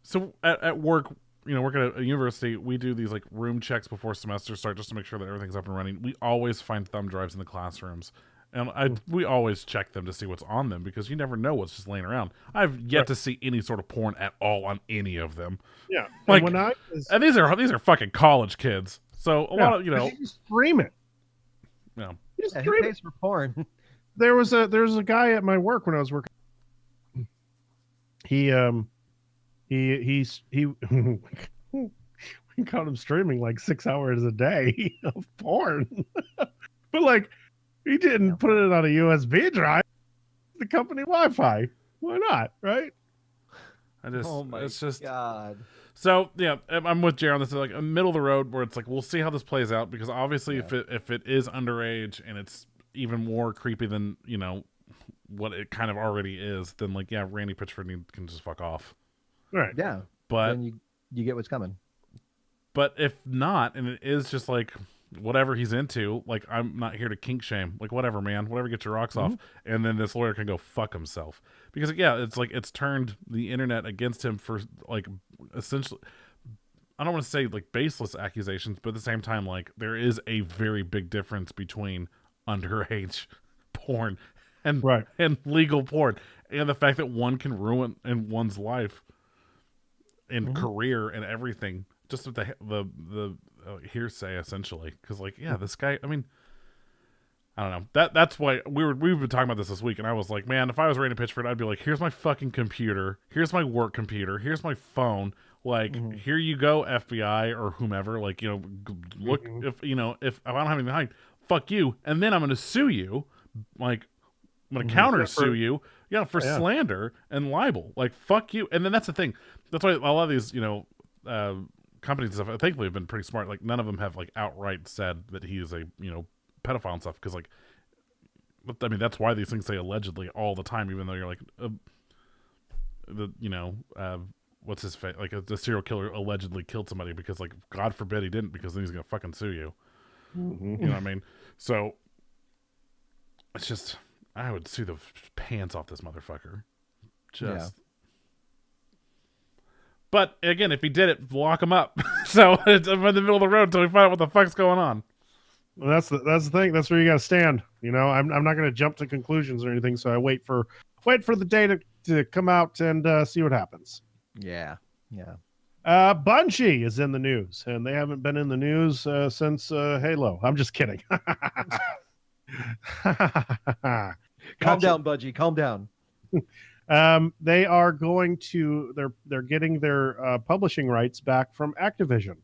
so at work, you know, working at a university, we do these like room checks before semesters start just to make sure that everything's up and running. We always find thumb drives in the classrooms. And we always check them to see what's on them, because you never know what's just laying around. I've yet to see any sort of porn at all on any of them. Yeah, like, and these are fucking college kids. So a lot of, you know, you just stream it. Yeah, Who pays for porn? There was a guy at my work when I was working. He we caught him streaming like 6 hours a day of porn, but like. He didn't put it on a USB drive. The company Wi-Fi. Why not? Right? It's just God. So yeah, I'm with Jared on this. Like a middle of the road where it's like, we'll see how this plays out, because obviously if it is underage and it's even more creepy than, you know, what it kind of already is, then like, yeah, Randy Pitchford can just fuck off. Right. Yeah. But then you get what's coming. But if not, and it is just like whatever he's into, like, I'm not here to kink shame, like, whatever, man, whatever, get your rocks off, and then this lawyer can go fuck himself, because yeah, it's like it's turned the internet against him for like essentially, I don't want to say like baseless accusations, but at the same time, like, there is a very big difference between underage porn and legal porn, and the fact that one can ruin in one's life and career and everything just with the hearsay, essentially. Because like, yeah, this guy, I mean, I don't know, that's why we've been talking about this week, and I was like, man, if I was Randy Pitchford, I'd be like, here's my fucking computer, here's my work computer, here's my phone, like, here you go, FBI or whomever, like, you know, look, if I don't have anything to hide, fuck you, and then I'm gonna sue you, like, I'm gonna counter sue you, for slander and libel, like, fuck you. And then that's the thing, that's why a lot of these, you know, companies and stuff, thankfully, have been pretty smart. Like, none of them have like outright said that he is a, you know, pedophile and stuff, because like, I mean, that's why these things say allegedly all the time, even though you're like, what's his face, like the serial killer allegedly killed somebody, because like, God forbid he didn't, because then he's gonna fucking sue you. You know what I mean? So it's just, I would sue the pants off this motherfucker. But again, if he did it, lock him up. So it's in the middle of the road until we find out what the fuck's going on. Well, that's the thing. That's where you got to stand. You know, I'm not going to jump to conclusions or anything. So I wait for the day to come out and see what happens. Yeah. Bungie is in the news, and they haven't been in the news since Halo. I'm just kidding. Calm down, Bungie. Calm down. They are going to they're getting their publishing rights back from Activision.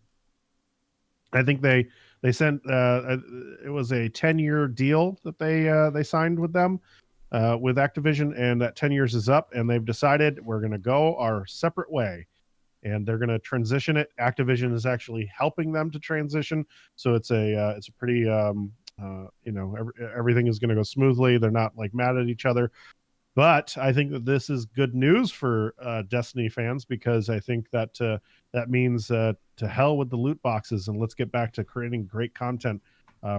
I think they They sent it was a 10-year deal that they signed with them with Activision, and that 10 years is up, and they've decided we're going to go our separate way, and they're going to transition it. Activision is actually helping them to transition, so it's a pretty everything is going to go smoothly. They're not like mad at each other. But I think that this is good news for Destiny fans, because I think that that means to hell with the loot boxes, and let's get back to creating great content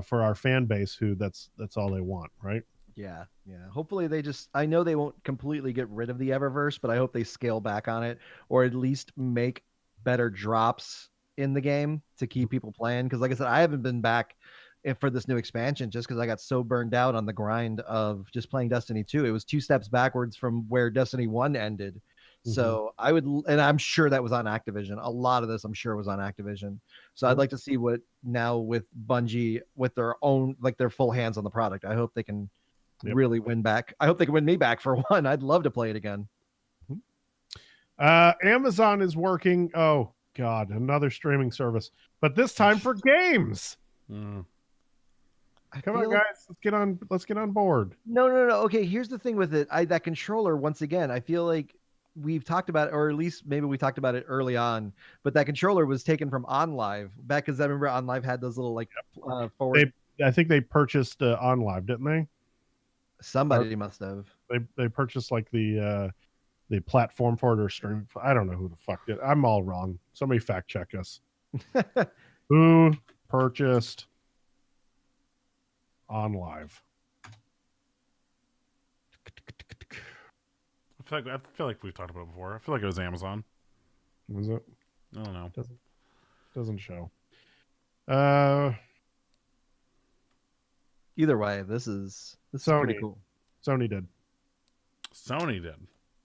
for our fan base, who that's all they want, right? Yeah. Hopefully I know they won't completely get rid of the Eververse, but I hope they scale back on it, or at least make better drops in the game to keep people playing. Because like I said, I haven't been back for this new expansion just because I got so burned out on the grind of just playing Destiny 2. It was 2 steps backwards from where Destiny 1 ended. So I would, and I'm sure that was on Activision. A lot of this, I'm sure, was on Activision. So I'd like to see what now with Bungie, with their own, like their full hands on the product. I hope they can really win back. I hope they can win me back for one. I'd love to play it again. Amazon is working. Oh God, another streaming service, but this time for games. Come on, guys, let's get on board. No. Okay, here's the thing with it. That controller, once again, I feel like we've talked about it, or at least maybe we talked about it early on, but that controller was taken from OnLive back, because I remember OnLive had those little forward. I think they purchased OnLive, didn't they? Somebody must have. They purchased like the platform for it, or stream. I don't know who the fuck did. I'm all wrong. Somebody fact check us. Who purchased OnLive? I feel like we've talked about it before. I feel like it was Amazon. Was it? I don't know. Doesn't show. Either way, this is pretty cool. Sony did.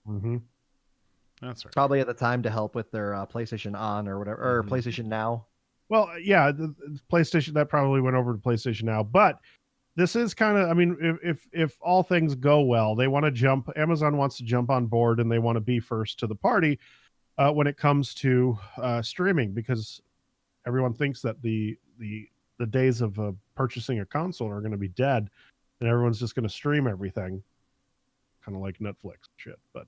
Mm-hmm. That's right. Probably at the time to help with their PlayStation On or whatever, or PlayStation Now. Well, yeah, the PlayStation, that probably went over to PlayStation Now, but this is kind of, I mean, if all things go well, they want to jump. Amazon wants to jump on board, and they want to be first to the party when it comes to streaming, because everyone thinks that the days of purchasing a console are going to be dead, and everyone's just going to stream everything, kind of like Netflix shit. But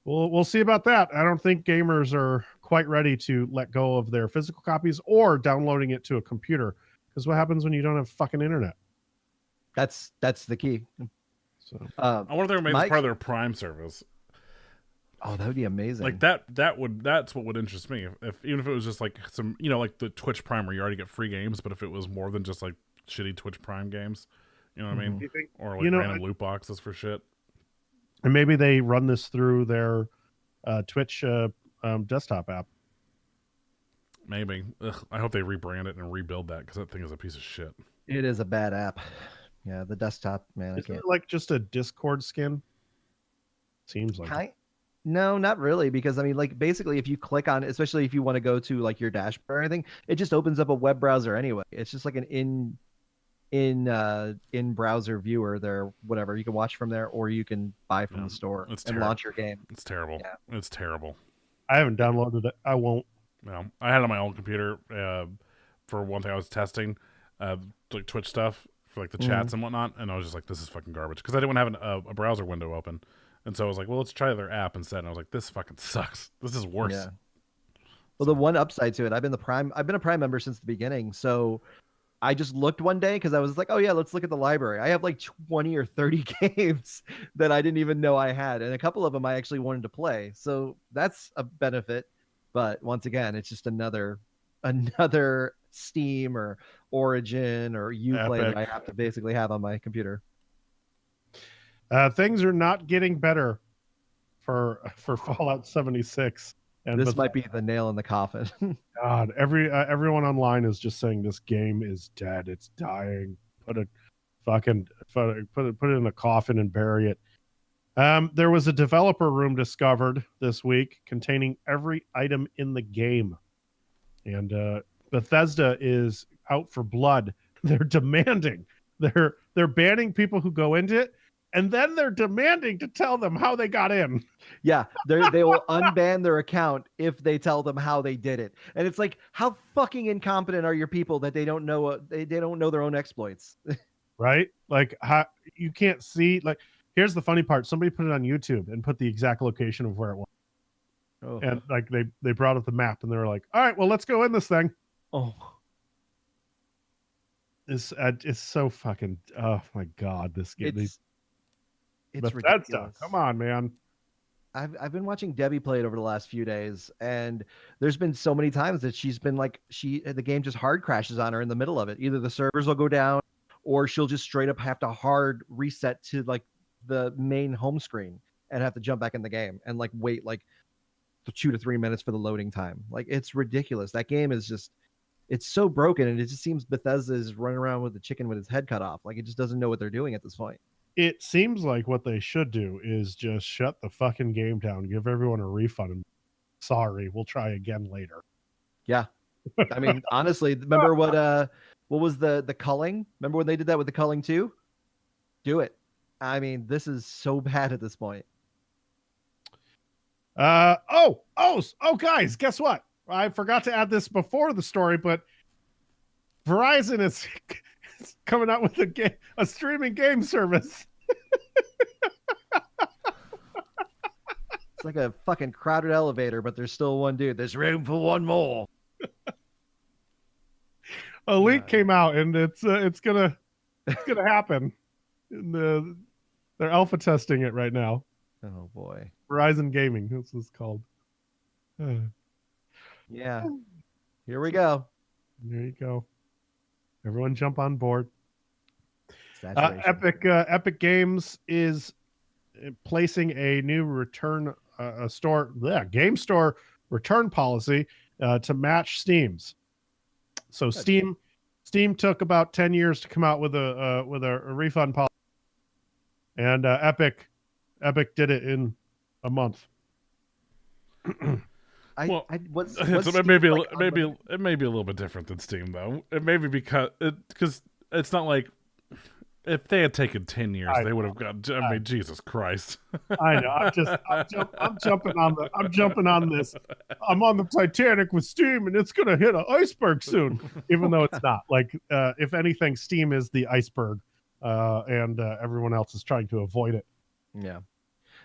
we'll see about that. I don't think gamers are quite ready to let go of their physical copies or downloading it to a computer. Because what happens when you don't have fucking internet? That's the key. So I wonder if they made this part of their Prime service. Oh, that would be amazing. Like that's what would interest me. If even if it was just like some, like the Twitch Prime where you already get free games, but if it was more than just like shitty Twitch Prime games, you know what I mean? Or like random loot boxes for shit. And maybe they run this through their Twitch desktop app. Maybe. Ugh, I hope they rebrand it and rebuild that, because that thing is a piece of shit. It is a bad app. Yeah, the desktop, man. Is it like just a Discord skin? Seems like. No, not really, because I mean, like basically, if you click on it, especially if you want to go to like your dashboard or anything, it just opens up a web browser anyway. It's just like an in browser viewer there, whatever. You can watch from there, or you can buy from the store and launch your game. It's terrible. Yeah. It's terrible. I haven't downloaded it. I won't. No, I had it on my own computer for one thing. I was testing like Twitch stuff for like the chats and whatnot, and I was just like, this is fucking garbage, because I didn't want to have a browser window open. And so I was like, well, let's try their app instead. And I was like, this fucking sucks. This is worse. Yeah. Well, the one upside to it, I've been a Prime member since the beginning. So I just looked one day because I was like, oh yeah, let's look at the library. I have like 20 or 30 games that I didn't even know I had. And a couple of them I actually wanted to play. So that's a benefit. But once again, it's just another Steam or Origin or Uplay that I have to basically have on my computer. Things are not getting better for Fallout 76. And this might be the nail in the coffin. God, everyone online is just saying this game is dead. It's dying. Put it in a coffin and bury it. There was a developer room discovered this week containing every item in the game, and Bethesda is out for blood. They're demanding. They're banning people who go into it, and then they're demanding to tell them how they got in. Yeah, they will unban their account if they tell them how they did it. And it's like, how fucking incompetent are your people that they don't know they don't know their own exploits? Right? Like, how you can't see. Like, here's the funny part: somebody put it on YouTube and put the exact location of where it was, Oh, and like they brought up the map and they were like, "All right, well, let's go in this thing." oh, It's so fucking. Oh my god, this game. it's Bethesda, ridiculous. come on, man. I've been watching Debbie play it over the last few days, and there's been so many times that she's been like, the game just hard crashes on her in the middle of it. Either the servers will go down, or she'll just straight up have to hard reset to like the main home screen and have to jump back in the game and like wait like 2 to 3 minutes for the loading time. Like, it's ridiculous. That game is just, it's so broken, and it just seems Bethesda is running around with the chicken with its head cut off. Like, it just doesn't know what they're doing at this point. It seems like what they should do is just shut the fucking game down, give everyone a refund, and sorry, we'll try again later. Yeah. I mean, honestly, remember what was the culling? Remember when they did that with the culling too? Do it. I mean, this is so bad at this point. Oh, guys, guess what? I forgot to add this before the story, but Verizon is coming out with a streaming game service. It's like a fucking crowded elevator, but there's still one dude. There's room for one more. A leak came out, and it's gonna happen. And, they're alpha testing it right now. Oh boy. Verizon Gaming, this is called. Yeah. Here we go. There you go. Everyone jump on board. Saturation. Epic Games is placing a new game store return policy to match Steam's. So Steam took about 10 years to come out with a refund policy, and Epic did it in a month. It may be a little bit different than Steam, though. It may be because it's not like if they had taken 10 years, they would have got. I mean, Jesus Christ! I know. I'm jumping on this. I'm on the Titanic with Steam, and it's gonna hit an iceberg soon. Even though it's not. Like, if anything, Steam is the iceberg, and everyone else is trying to avoid it. Yeah.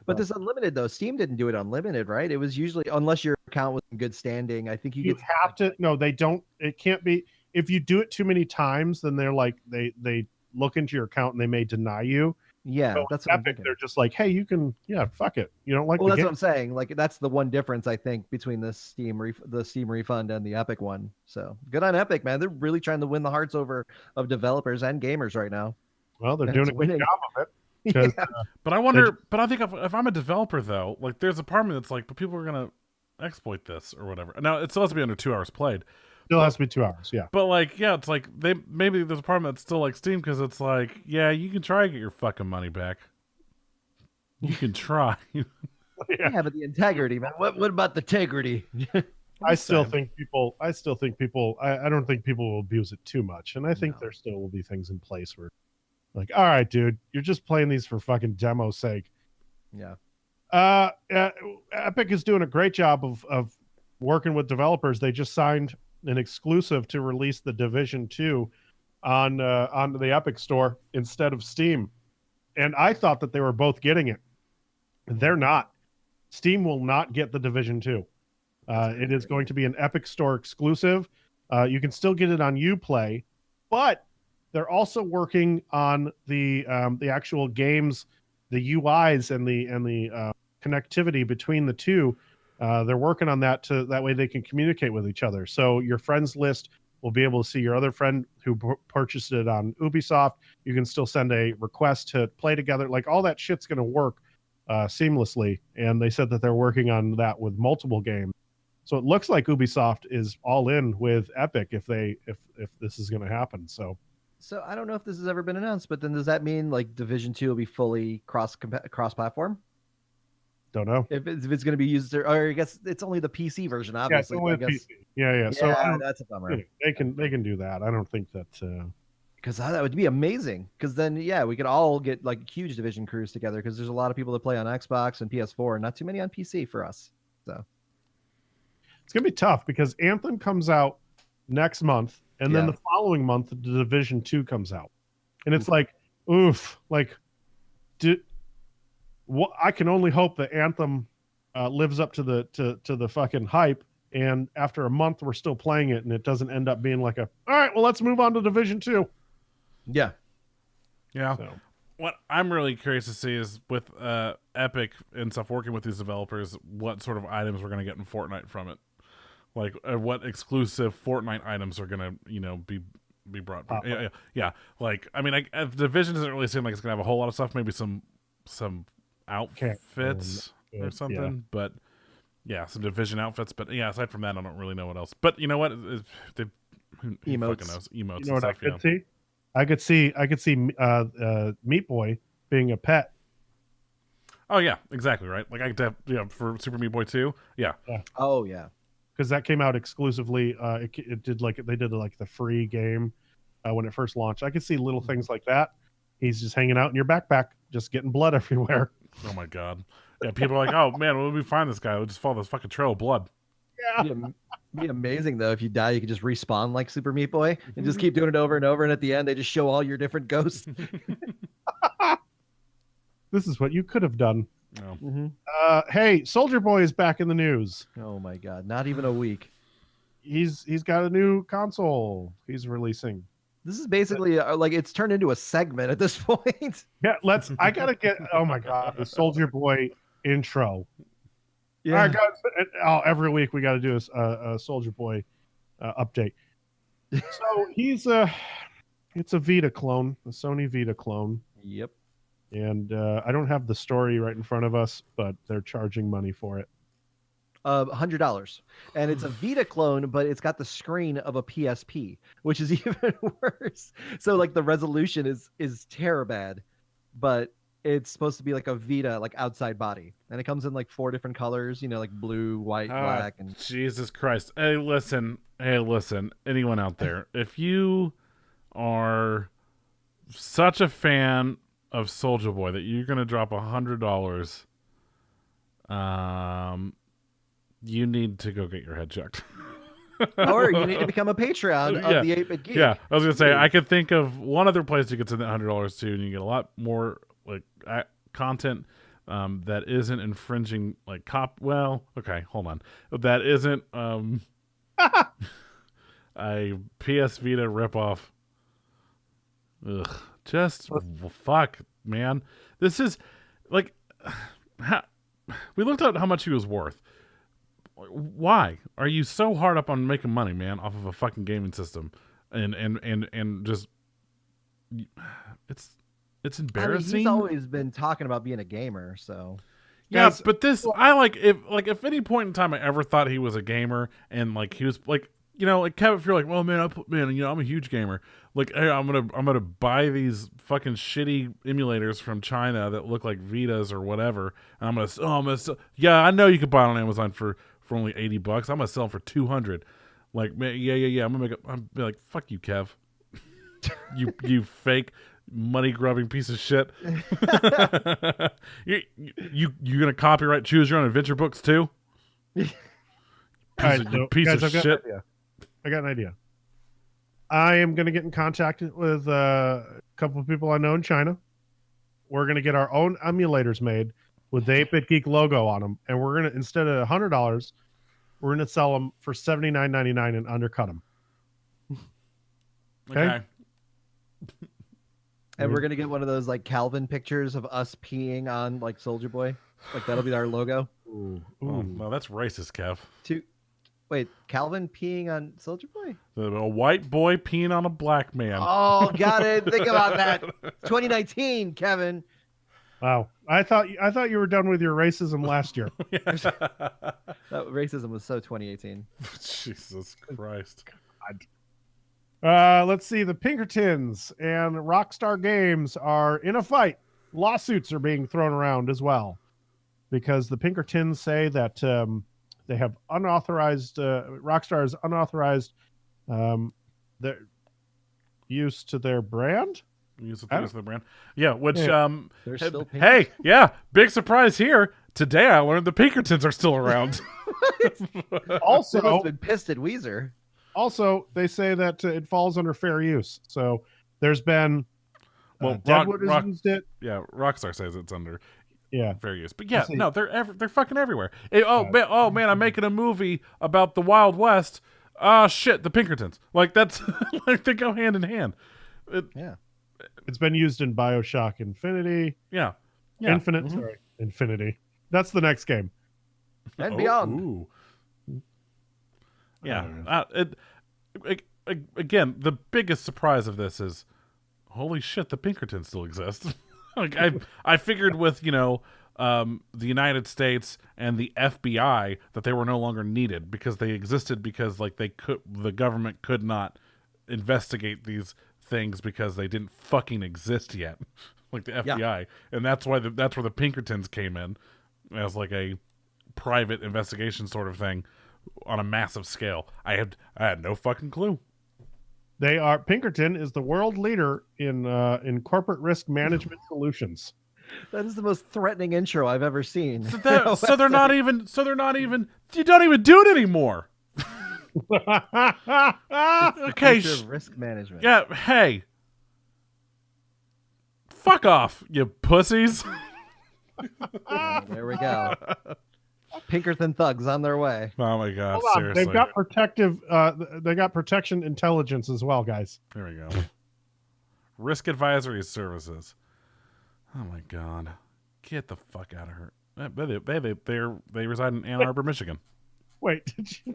But this unlimited though, Steam didn't do it unlimited, right? It was usually, unless your account was in good standing, I think you have to. No, they don't. It can't be. If you do it too many times, then they're like they look into your account and they may deny you. Yeah, so that's what Epic. They're just like, hey, you can, fuck it. You don't like. Well, that's what I'm saying. Like, that's the one difference I think between the Steam refund and the Epic one. So good on Epic, man. They're really trying to win the hearts over of developers and gamers right now. Well, they're doing a good job of it. Yeah. But I wonder. But I think if I'm a developer though, like there's a part of me that's like, but people are gonna exploit this or whatever. Now it still has to be under 2 hours played. Still has to be 2 hours, yeah. But like, yeah, it's like maybe there's a part of me that's still like Steam because it's like, yeah, you can try to get your fucking money back. You can try. Yeah, but the integrity, man. What about the integrity? I still think people. I don't think people will abuse it too much, and I think there still will be things in place where, like, all right, dude, you're just playing these for fucking demo's sake. Yeah. Epic is doing a great job of working with developers. They just signed an exclusive to release the Division 2 on the Epic Store instead of Steam, and I thought that they were both getting it. They're not. Steam will not get the Division 2. It is going to be an Epic Store exclusive. You can still get it on Uplay, but they're also working on the actual games, the UIs and the connectivity between the two. They're working on that that way they can communicate with each other. So your friends list will be able to see your other friend who purchased it on Ubisoft. You can still send a request to play together. Like, all that shit's going to work seamlessly. And they said that they're working on that with multiple games. So it looks like Ubisoft is all in with Epic if this is going to happen. So I don't know if this has ever been announced, but then does that mean like Division 2 will be fully cross platform? Don't know if it's going to be used, or I guess it's only the PC version, obviously. Yeah, it's only PC. Yeah. So that's a bummer. They can do that. I don't think that Because that would be amazing. Because then, yeah, we could all get like huge Division crews together. Because there's a lot of people that play on Xbox and PS4, and not too many on PC for us. So It's gonna be tough because Anthem comes out next month, and then Yeah. the following month, the Division 2 comes out, and it's like, oof, like, what? I can only hope that Anthem lives up to the fucking hype. And after a month, we're still playing it, and it doesn't end up being like all right, well, let's move on to Division 2. yeah, Yeah. So. What I'm really curious to see is with Epic and stuff working with these developers, what sort of items we're going to get in Fortnite from it. Like what exclusive Fortnite items are going to, be brought. Yeah. Like, I mean, Division doesn't really seem like it's going to have a whole lot of stuff. Maybe some outfits or something. Yeah. But yeah, some Division outfits. But yeah, aside from that, I don't really know what else. But you know what? Who Emotes. fucking knows? Emotes. You know what and stuff, I could see? I could see Meat Boy being a pet. Oh yeah, exactly right. Like I could have, for Super Meat Boy 2. Yeah. oh yeah, Because that came out exclusively. It did they did like the free game when it first launched. I could see little things like that. He's just hanging out in your backpack, just getting blood everywhere. Oh my god. Yeah, people are like, oh man, when we find this guy, we'll just follow this fucking trail of blood. Yeah. be amazing though if you die, you could just respawn like Super Meat Boy and just keep doing it over and over. And at the end, they just show all your different ghosts. This is what you could have done. No. Hey, Soldier Boy is back in the news. Oh my god, not even a week. He's got a new console he's releasing. This is basically like it's turned into a segment at this point. Yeah, I gotta get. Oh my god, the Soldier Boy intro. All right, guys. Every week we got to do a Soldier Boy update. So it's a Vita clone, a Sony Vita clone. Yep. And I don't have the story right in front of us, but they're charging money for it. $100, and it's a Vita clone, but it's got the screen of a PSP, which is even worse. So like the resolution is terabad, but it's supposed to be like a Vita like outside body, and it comes in like 4 different colors, like blue, white, black, and Jesus Christ. Hey, listen, anyone out there, if you are such a fan of Soulja Boy that you're gonna drop $100, you need to go get your head checked. or you need to become a Patreon of the 8-Bit Geek. Yeah, I was gonna say I could think of one other place you could send that $100 to, and you get a lot more like content that isn't infringing like Well, okay, hold on. That isn't a PS Vita ripoff. Ugh, just fuck, man. This is like we looked at how much he was worth. Why are you so hard up on making money, man, off of a fucking gaming system? And just it's embarrassing. He's always been talking about being a gamer, so yeah. But this, if any point in time I ever thought he was a gamer, and like he was like, like Kevin, if you're like, well, man, I'm a huge gamer. Like, hey, I'm gonna buy these fucking shitty emulators from China that look like Vitas or whatever, and I'm gonna yeah, I know you could buy it on Amazon for only $80. I'm gonna sell them for $200. Like, man, yeah. I'm be like, fuck you, Kev. you fake money grubbing piece of shit. you gonna copyright choose your own adventure books too? Piece of shit. I got an idea. I am going to get in contact with a couple of people I know in China. We're going to get our own emulators made with the 8-Bit Geek logo on them, and we're going to, instead of $100, we're going to sell them for $79.99 and undercut them. Okay. And we're gonna get one of those like Calvin pictures of us peeing on like Soldier Boy. Like that'll be our logo. Ooh. Oh, no, that's racist, Kev. Wait, Calvin peeing on Soldier Boy? A white boy peeing on a black man. Oh, got it. Think about that. 2019, Kevin. Wow. I thought you were done with your racism last year. That racism was so 2018. Jesus Christ. Let's see. The Pinkertons and Rockstar Games are in a fight. Lawsuits are being thrown around as well because the Pinkertons say that they have unauthorized. Rockstar is unauthorized. use to their brand. Use the brand. Yeah, which They're still hey, yeah, big surprise here. Today I learned the Pinkertons are still around. Also, They must have been pissed at Weezer. Also, they say that it falls under fair use. So there's been Well, Deadwood has used it. Yeah, Rockstar says it's under fair use. But yeah, See. no, they're fucking everywhere. Man, I'm making a movie about the Wild West. Shit, the Pinkertons. Like that's like they go hand in hand. It's been used in BioShock Infinity. Yeah. Infinite. Mhm. Sorry, Infinity. That's the next game. And beyond. Ooh. Yeah. Again, the biggest surprise of this is, holy shit, the Pinkertons still exist. Like I figured with the United States and the FBI that they were no longer needed because they existed because like the government could not investigate these things because they didn't fucking exist yet, like the FBI, and that's why that's where the Pinkertons came in as like a private investigation sort of thing on a massive scale. I had no fucking clue. Pinkerton is the world leader in corporate risk management solutions. That is the most threatening intro I've ever seen. So they're not even. You don't even do it anymore. Okay. Risk management. Yeah. Hey. Fuck off, you pussies. Oh, there we go. Pinkerton thugs on their way. Oh my god! Hold on. Seriously, They've got protective. They got protection intelligence as well, guys. There we go. Risk advisory services. Oh my god! Get the fuck out of her. They reside in Ann Arbor, Michigan. Wait, did you?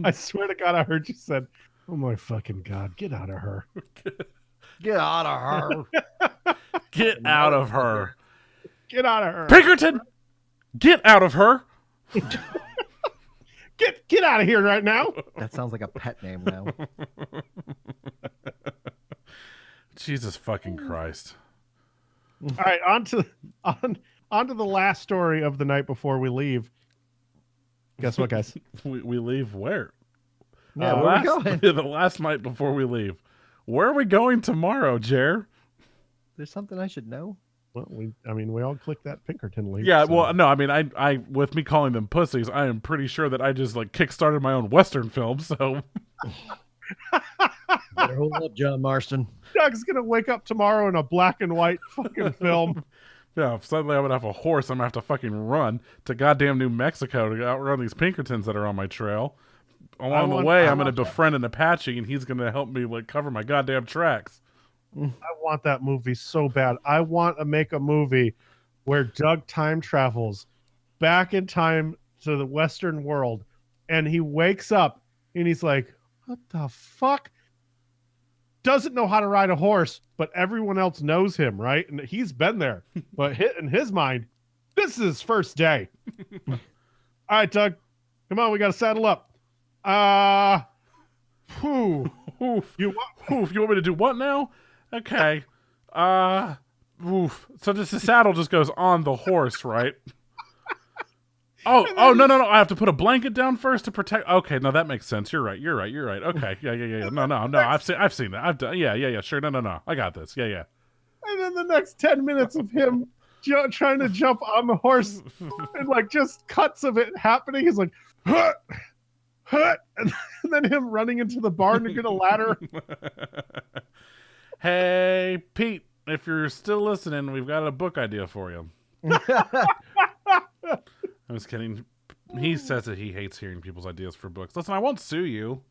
I swear to God, I heard you said, "Oh my fucking god, get out of her." Get out of her. Get out of her. Get out of her. Pinkerton, get out of her. Get out of here right now. That sounds like a pet name now. Jesus fucking Christ. All right, on to the last story of the night before we leave. Guess what, guys? we leave where? Yeah, where are we going? The last night before we leave. Where are we going tomorrow, Jer? There's something I should know. Well, we all clicked that Pinkerton link. Yeah, so. well, no, I mean, I with me calling them pussies, I am pretty sure that I just like kickstarted my own Western film. So, Better hold up, John Marston. Doug's gonna wake up tomorrow in a black and white fucking film. yeah, suddenly I'm gonna have a horse. I'm gonna have to fucking run to goddamn New Mexico to outrun these Pinkertons that are on my trail. Along the way, I'm gonna befriend an Apache, and he's gonna help me like cover my goddamn tracks. I want that movie so bad. I want to make a movie where Doug time travels back in time to the Western world, and he wakes up and he's like, "What the fuck?" Doesn't know how to ride a horse, but everyone else knows him, right? And he's been there. But in his mind, this is his first day. All right, Doug, come on, we got to saddle up. Oof. You want me to do what now? Okay. Oof. So the saddle just goes on the horse, right? Oh, no. I have to put a blanket down first to protect. Okay, no, that makes sense. You're right. Okay. Yeah. No. I've seen that. I've done. Yeah. Sure. No. I got this. Yeah. And then the next 10 minutes of him trying to jump on the horse and like just cuts of it happening. He's like, huh, and then him running into the barn to get a ladder. Hey, Pete, if you're still listening, we've got a book idea for you. I'm just kidding. He says that he hates hearing people's ideas for books. Listen, I won't sue you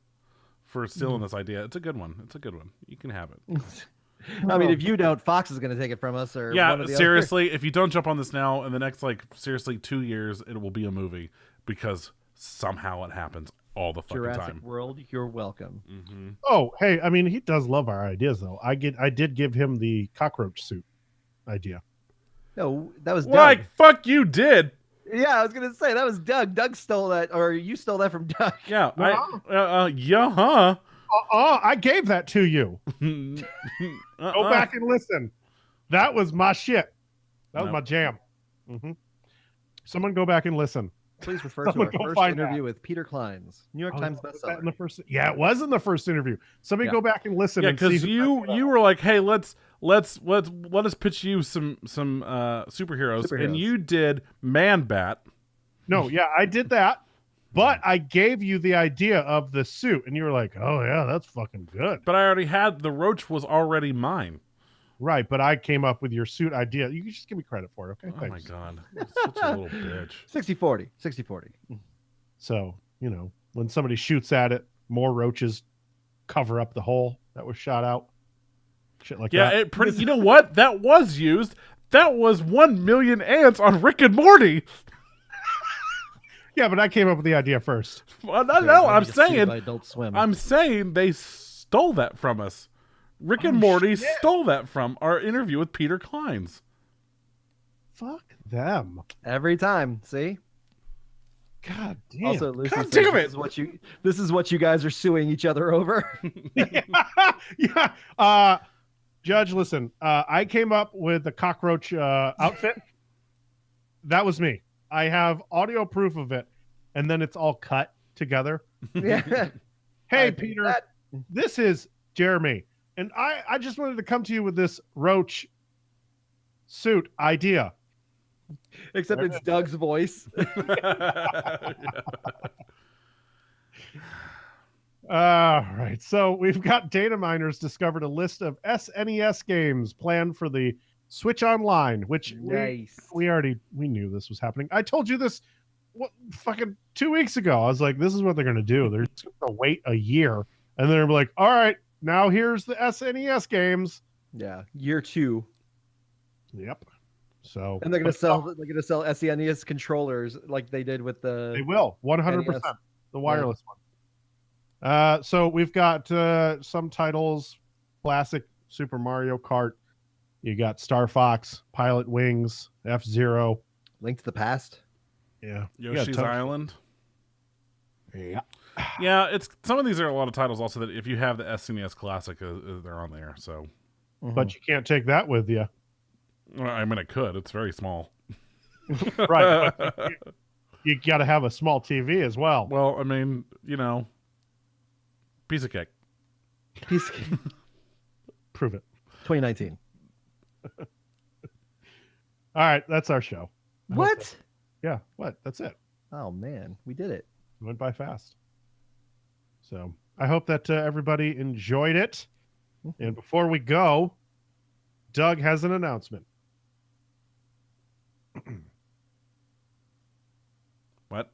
for stealing this idea. It's a good one. You can have it. I mean, if you don't, Fox is going to take it from us. Or one of the seriously, if you don't jump on this now, in the next, 2 years, it will be a movie because somehow it happens all the fucking Jurassic time. World, you're welcome. Mm-hmm. Oh, hey, I mean, he does love our ideas, though. I did give him the cockroach suit idea. No, that was Doug. Like, fuck you did. Yeah, I was gonna say that was Doug. Doug stole that, or you stole that from Doug. Yeah, I gave that to you. Go back and listen. That was my shit. That was my jam. Mm-hmm. Someone go back and listen. Please refer to Someone our go first find interview with Peter Klein's New York Times was that in bestseller. the first? Yeah, it was in the first interview. Somebody Yeah. go back and listen. Yeah, and see because who you were like, hey, let us pitch you some superheroes, and Superheroes. you did Man Bat. No, yeah, I did that, but I gave you the idea of the suit, and you were like, "Oh yeah, that's fucking good." But I already had the Roach was already mine. Right, but I came up with your suit idea. You can just give me credit for it, okay? Oh Thanks. my god, such a little bitch. 60-40. 60-40. So when somebody shoots at it, more roaches cover up the hole that was shot out. Shit like Yeah, that. you know what? That was used. That was 1 million ants on Rick and Morty. Yeah, but I came up with the idea first. Well, no, I'm Just sued saying, by Adult Swim. I'm saying they stole that from us. Rick and Morty stole that from our interview with Peter Klein's. Fuck them. Every time. See? God damn. Also, Lucy God says damn it. This is what you guys are suing each other over. yeah. Judge, listen. I came up with the cockroach outfit. That was me. I have audio proof of it, and then it's all cut together. Yeah. Hey, I Peter, that- this is Jeremy, and I just wanted to come to you with this roach suit idea. Except it's Doug's voice. All right. So we've got data miners discovered a list of SNES games planned for the Switch Online, which Nice. we knew this was happening. I told you this fucking 2 weeks ago. I was like, this is what they're going to do. They're just going to wait a year. And they're like, all right, now here's the SNES games. Yeah. Year 2. Yep. So And they're gonna sell SNES controllers like they did with the they will 100% NES. the wireless one. So we've got some titles: classic Super Mario Kart. You got Star Fox, Pilot Wings, F-Zero. Link to the Past. Yeah, Yoshi's Island. Yeah, Yeah, it's some of these are a lot of titles also that if you have the SNES Classic, they're on there. So, but you can't take that with you, well, I mean, I could. It's very small. right? But you got to have a small TV as well. Well, I mean, piece of cake. Prove it. 2019. All right, that's our show. What? Yeah, what? That's it. Oh man, we did it. It went by fast. So I hope that everybody enjoyed it. And before we go, Doug has an announcement. What?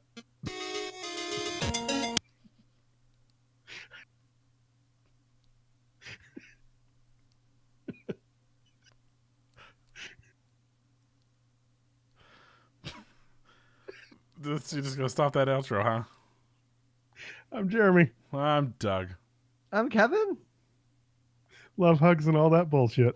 You're just gonna stop that outro, huh? I'm Jeremy. I'm Doug. I'm Kevin. Love, hugs, and all that bullshit.